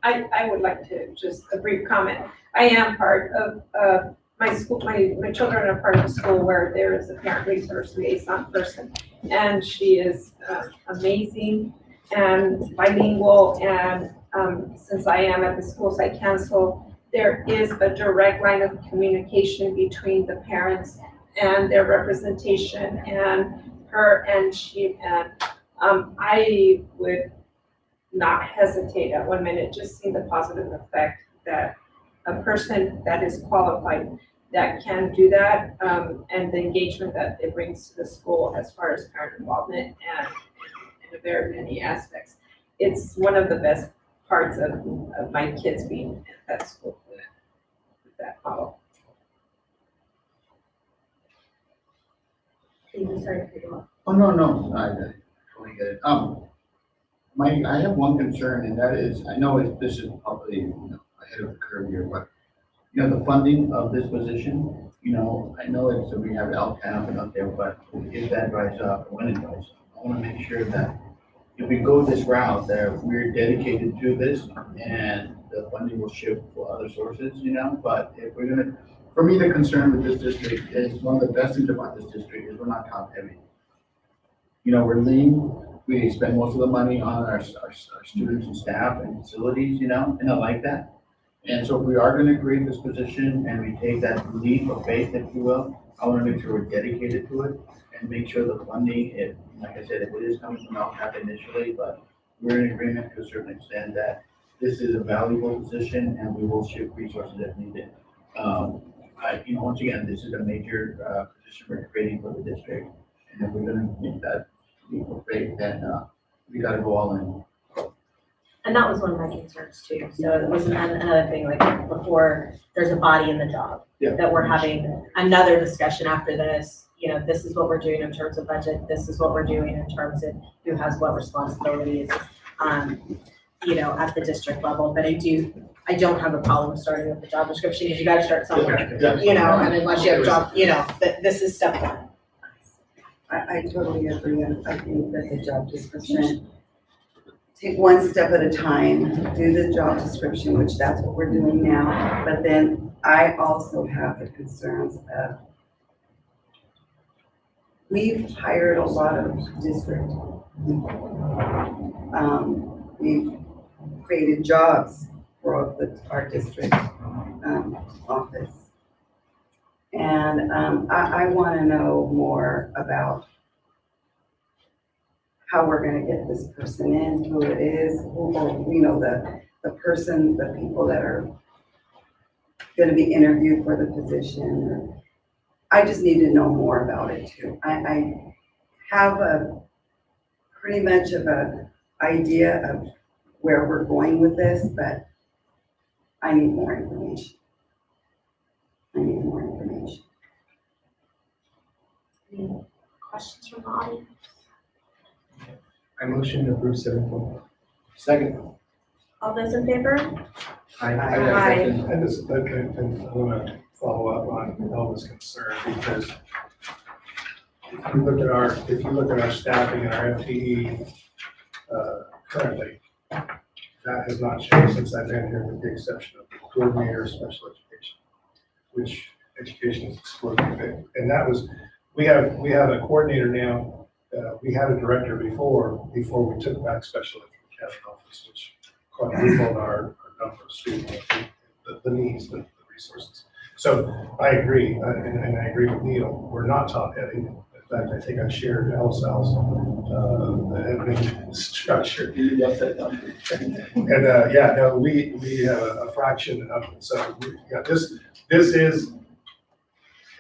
Speaker 13: I would like to, just a brief comment. I am part of, my school, my children are part of a school where there is a parent resource liaison person, and she is amazing and bilingual, and since I am at the school site council, there is a direct line of communication between the parents and their representation and her and she, and I would not hesitate at 1 minute, just seeing the positive effect that a person that is qualified that can do that, and the engagement that it brings to the school as far as parent involvement and in very many aspects. It's one of the best parts of my kids being at that school with that model.
Speaker 16: Sorry to cut you off.
Speaker 6: Oh, no, I totally get it. I have one concern, and that is, I know this is probably, you know, ahead of the curve here, but, you know, the funding of this position, you know, I know it's, we have LCAP up there, but if that dries up, or when it dries up, I wanna make sure that if we go this route, that we're dedicated to this, and the funding will shift for other sources, you know, but if we're gonna, for me, the concern with this district is, one of the best things about this district is we're not top heavy. You know, we're lean, we spend most of the money on our students and staff and facilities, you know, and I like that. And so if we are gonna create this position and we take that leap of faith, if you will, I wanna make sure we're dedicated to it and make sure the funding, if, like I said, if it is coming from LCAP initially, but we're in agreement to a certain extent that this is a valuable position and we will shift resources if needed. You know, once again, this is a major position we're creating for the district. And if we're gonna make that leap of faith, then we gotta go all in.
Speaker 16: And that was one of my concerns too. So it was another thing, like before there's a body in the job, that we're having another discussion after this, you know, this is what we're doing in terms of budget, this is what we're doing in terms of who has what responsibilities, you know, at the district level. But I don't have a problem starting with the job description, because you gotta start somewhere, you know, and unless you have a job, you know, this is step one.
Speaker 15: I totally agree. I think that the job description, take one step at a time, do the job description, which that's what we're doing now. But then I also have the concerns of, we've hired a lot of district people. We've created jobs for our district office. And I want to know more about how we're going to get this person in, who it is, who, you know, the person, the people that are going to be interviewed for the position. I just need to know more about it too. I have a pretty much of an idea of where we're going with this, but I need more information. Any
Speaker 16: questions from the audience?
Speaker 10: I motion to approve 7.1.
Speaker 6: Second.
Speaker 16: All those in favor?
Speaker 3: I just, I want to follow up on Elva's concern, because if you look at our staffing and our FTE currently, that has not changed since I've been here, with the exception of the coordinator of special education. which education is exploding. And that was, we have a coordinator now. We had a director before we took back special ed from the county office, which quadrupled our number of students, the needs, the resources. So I agree, and I agree with Neil, we're not top heavy. In fact, I think I shared LSAL's admin structure. And, yeah, no, we have a fraction of it. So, yeah, this is,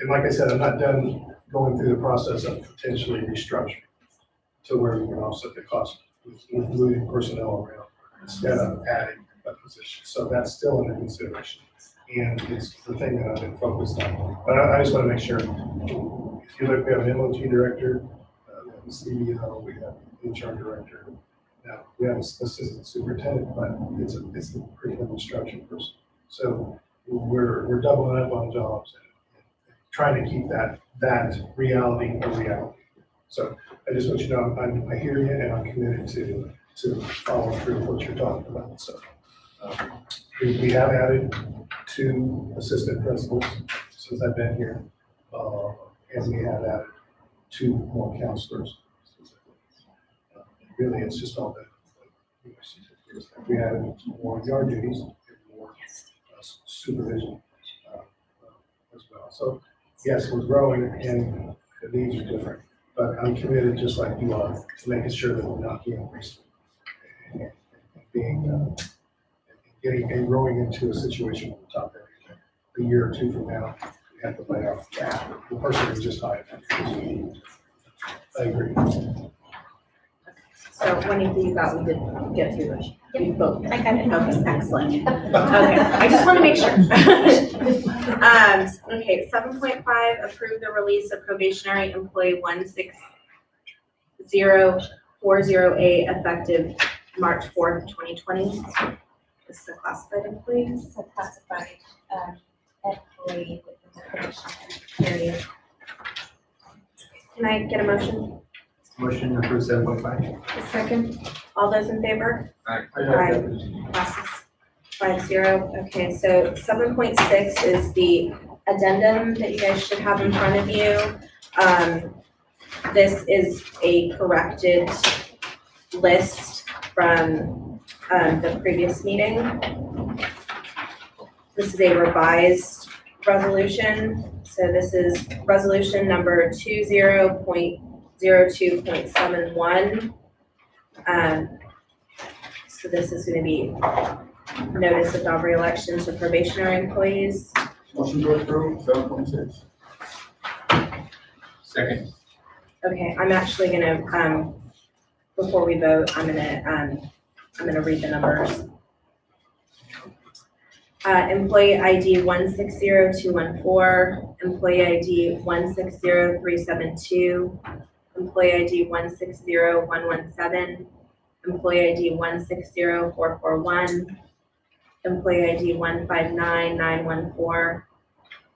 Speaker 3: and like I said, I'm not done going through the process of potentially restructuring to where we can offset the cost with moving personnel around instead of adding a position. So that's still under consideration. And it's the thing that I've been focused on. But I just want to make sure, if you look, we have an MOT director, we have a CDO, we have an HR director. Now, we have an assistant superintendent, but it's a curriculum instruction person. So we're doubling up on jobs and trying to keep that reality a reality. So I just want you to know, I hear you and I'm committed to follow through what you're talking about. So we have added 2 assistant principals since I've been here, and we have added 2 more counselors. Really, it's just all that. We added more yard duties and more supervision as well. So yes, we're growing and the needs are different, but I'm committed, just like you are, to making sure that we're not being wasteful and being getting and growing into a situation on the top end. A year or 2 from now, we have to lay off the person who's just hired. I agree.
Speaker 16: So Juanita, you got, we did get through those. You both. I got it. Okay, excellent. Okay, I just want to make sure. Okay, 7.5, approve the release of probationary employee 16040A effective March 4th, 2020. This is a classified employee.
Speaker 8: This is a classified employee with the probation period.
Speaker 16: Can I get a motion?
Speaker 10: Motion to approve 7.5.
Speaker 16: A second. All those in favor?
Speaker 10: Aye.
Speaker 16: Aye. Passes 5-0. Okay, so 7.6 is the addendum that you guys should have in front of you. This is a corrected list from the previous meeting. This is a revised resolution. So this is resolution number 20.02.71. So this is going to be notice of non-reelection to probationary employees.
Speaker 6: Motion to approve 7.6.
Speaker 10: Second.
Speaker 16: Okay, I'm actually gonna, before we vote, I'm gonna read the numbers. Employee ID 160214, employee ID 160372, employee ID 160117, employee ID 160441, employee ID 159914,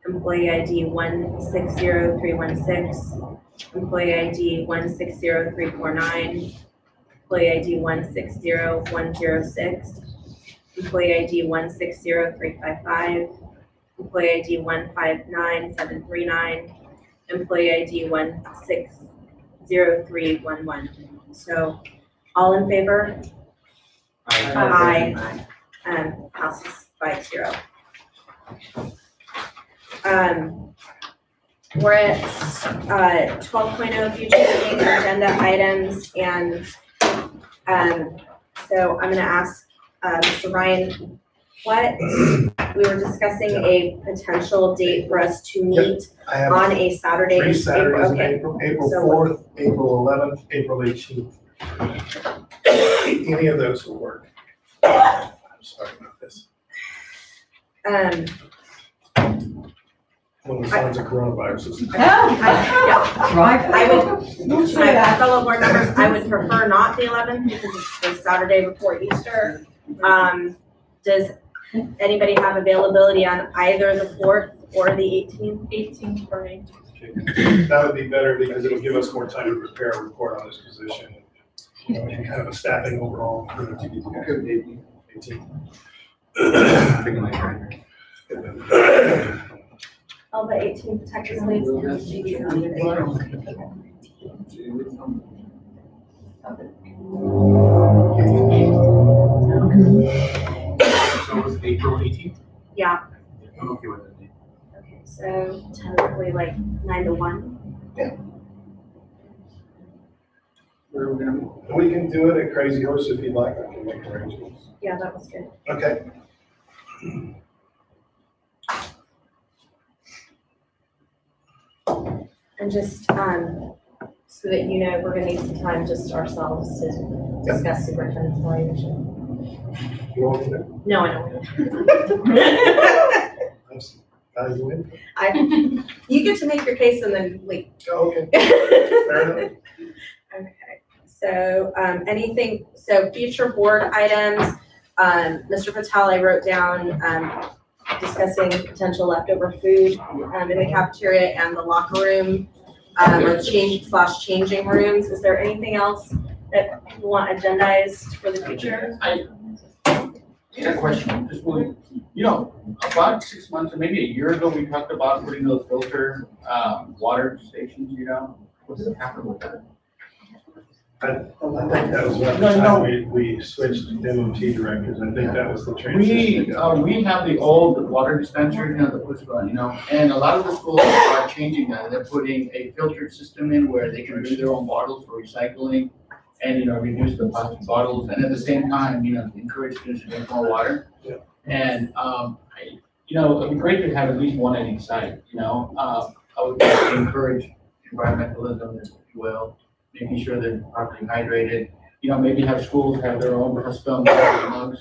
Speaker 16: employee ID 160316, employee ID 160349, employee ID 160106, employee ID 160355, employee ID 159739, employee ID 160311. So all in favor? Aye. Passes 5-0. We're at 12.0 future meeting agenda items, and so I'm gonna ask Mr. Ryan, we were discussing a potential date for us to meet
Speaker 3: I have
Speaker 16: on a Saturday.
Speaker 3: 3 Saturdays in
Speaker 16: Okay.
Speaker 3: April
Speaker 16: So
Speaker 3: 4th, April 11th, April 18th. Any of those will work. I'm sorry about this. One of the signs of coronavirus is.
Speaker 16: I would, my fellow board members, I would prefer not the 11th because it's the Saturday before Easter. Does anybody have availability on either the 4th or the 18th? 18th for me.
Speaker 3: That would be better because it'll give us more time to prepare a report on this position. You know, and kind of a staffing overall. For the 18.
Speaker 16: Alva 18 Texas Leads.
Speaker 10: So was it April 18th?
Speaker 16: Yeah,
Speaker 10: I'm okay with that.
Speaker 16: okay, so tentatively like 9 to 1.
Speaker 10: Where are we gonna be?
Speaker 3: We can do it at Crazy Horse if you'd like, I can make arrangements.
Speaker 16: Yeah, that was good.
Speaker 3: Okay.
Speaker 16: And just, so that you know, we're gonna need some time just ourselves to discuss superintendent's evaluation.
Speaker 3: You want me to?
Speaker 16: No, I don't.
Speaker 3: You in?
Speaker 16: You get to make your case and then leave.
Speaker 3: Oh, okay. Fair enough.
Speaker 16: Okay, so, so future board items, Mr. Patel, I wrote down, discussing potential leftover food, in the cafeteria and the locker room, or changing rooms. Is there anything else that you want agendized for the future?
Speaker 6: I had a question, just really, about 6 months or maybe a year ago, we talked about putting those filter, water stations, what's happened with that?
Speaker 3: I think that was about the time we switched MOT directors, I think that was the transition.
Speaker 6: We have the old water dispenser, the push button, and a lot of the schools are changing that. They're putting a filtered system in where they can bring their own bottles for recycling and, reduce the plastic bottles, and at the same time, encourage students to drink more water.
Speaker 3: Yeah.
Speaker 6: And, it'd be great to have at least one at each site, I would encourage environmentalism, if you will, making sure they're properly hydrated, maybe have schools have their own custom mugs,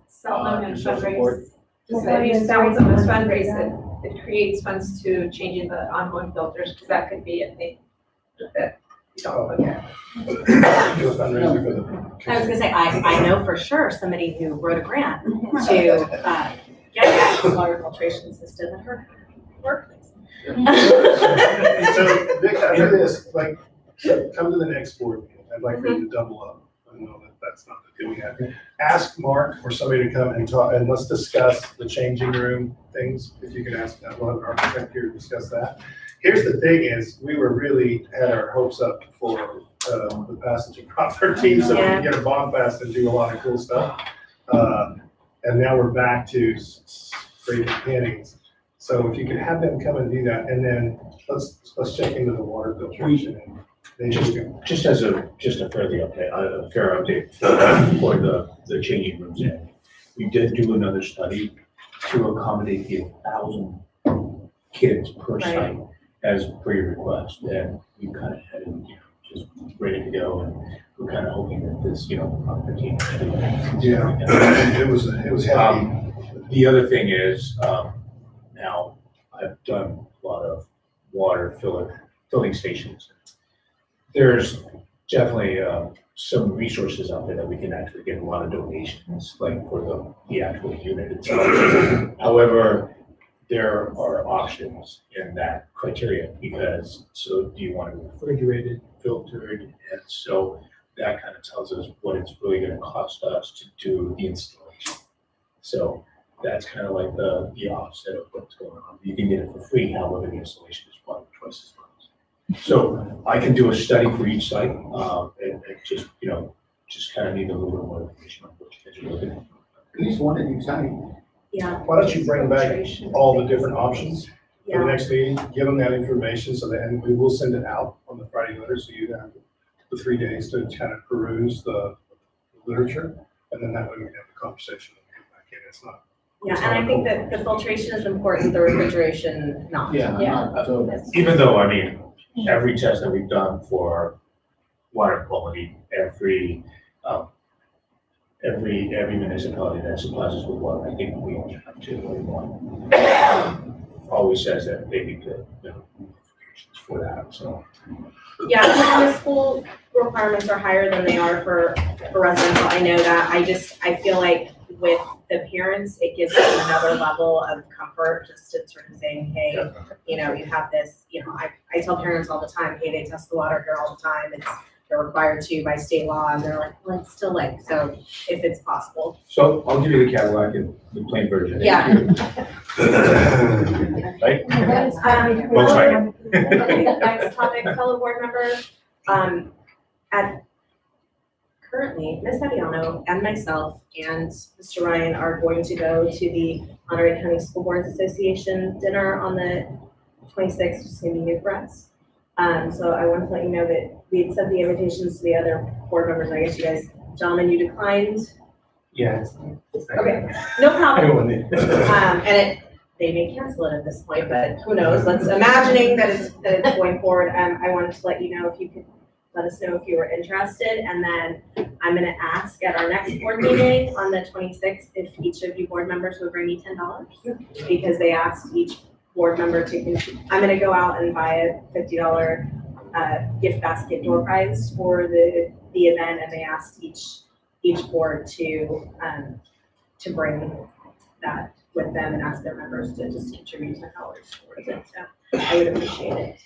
Speaker 13: Sell them and
Speaker 6: to show support.
Speaker 13: fundraise. Just that you sell them and fundraise, it creates funds to changing the ongoing filters, because that could be a thing that you don't look at.
Speaker 3: Do a fundraiser for the.
Speaker 16: I was gonna say, I know for sure somebody who wrote a grant to, get a water filtration system at her workplace.
Speaker 3: So, Vic, I know this, come to the next board meeting, I'd like for you to double up. I know that that's not the deal we have. Ask Mark or somebody to come and talk, and let's discuss the changing room things. If you can ask, we'll have an architect here to discuss that. Here's the thing is, we were really, had our hopes up for the passage of Prop 13, so we can get a bond passed and do a lot of cool stuff. And now we're back to great beginnings. So if you could have them come and do that, and then let's check into the water filtration. And they
Speaker 9: Just as a fairly update, a fair update for the changing rooms in. We did do another study to accommodate the 1,000 kids per site as per your request, and we kind of had it, just ready to go, and we're kind of hoping that this, Prop 13.
Speaker 3: Yeah, it was heavy.
Speaker 9: The other thing is, now I've done a lot of water filling stations. There's definitely some resources out there that we can actually get a lot of donations, like for the actual unit itself. However, there are options in that criteria because, so do you want it refrigerated, filtered? And so that kind of tells us what it's really going to cost us to do the installation. So that's kind of like the opposite of what's going on. You can get it for free, however, the installation is probably twice as much. So I can do a study for each site, and just, just kind of need a little bit more information on what you guys are looking at.
Speaker 6: At least one at each site.
Speaker 16: Yeah.
Speaker 3: Why don't you bring back all the different options for the
Speaker 16: Yeah.
Speaker 3: next meeting, give them that information so that, and we will send it out on the Friday letter, so you have the 3 days to kind of peruse the literature, and then that way we can have the conversation and get back in. It's not.
Speaker 16: Yeah, and I think that the filtration is important, the refrigeration not.
Speaker 9: Even though, every test that we've done for water quality, every municipality that supplies us with water, I think we only have 241, always says that they need to, verifications for that, so.
Speaker 16: Yeah, because the school requirements are higher than they are for residential, I know that, I feel like with the parents, it gives them another level of comfort, just in sort of saying, hey, you have this, I tell parents all the time, hey, they test the water here all the time, they're required to by state law, and they're like, well, it's still like, so if it's possible.
Speaker 9: So I'll give you the Cadillac in the plain version.
Speaker 16: Yeah.
Speaker 9: Right?
Speaker 16: Volkswagen.
Speaker 9: Volkswagen.
Speaker 16: Okay, next topic, fellow board members, currently, Ms. Fabiano and myself and Mr. Ryan are going to go to the Monterey County School Boards Association dinner on the 26th, which is gonna be new for us. So I wanted to let you know that we had sent the invitations to the other board members. I guess you guys, gentlemen, you declined.
Speaker 10: Yeah.
Speaker 16: Okay, no
Speaker 10: I
Speaker 16: problem.
Speaker 10: don't want it.
Speaker 16: And they may cancel it at this point, but who knows? Let's imagining that it's going forward. I wanted to let you know if you could let us know if you were interested, and then I'm gonna ask at our next board meeting on the 26th if each of you board members would bring me $10, because they asked each board member to, I'm gonna go out and buy a $50 gift basket door prize for the event, and they asked each board to bring that with them and ask their members to just contribute $10 towards it, so I would appreciate it.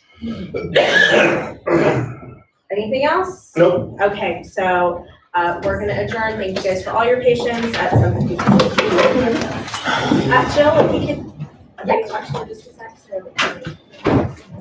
Speaker 16: Anything else?
Speaker 9: Nope.
Speaker 16: Okay, so we're gonna adjourn. Thank you guys for all your patience at 7:52. Jill, if you could, actually just a sec, so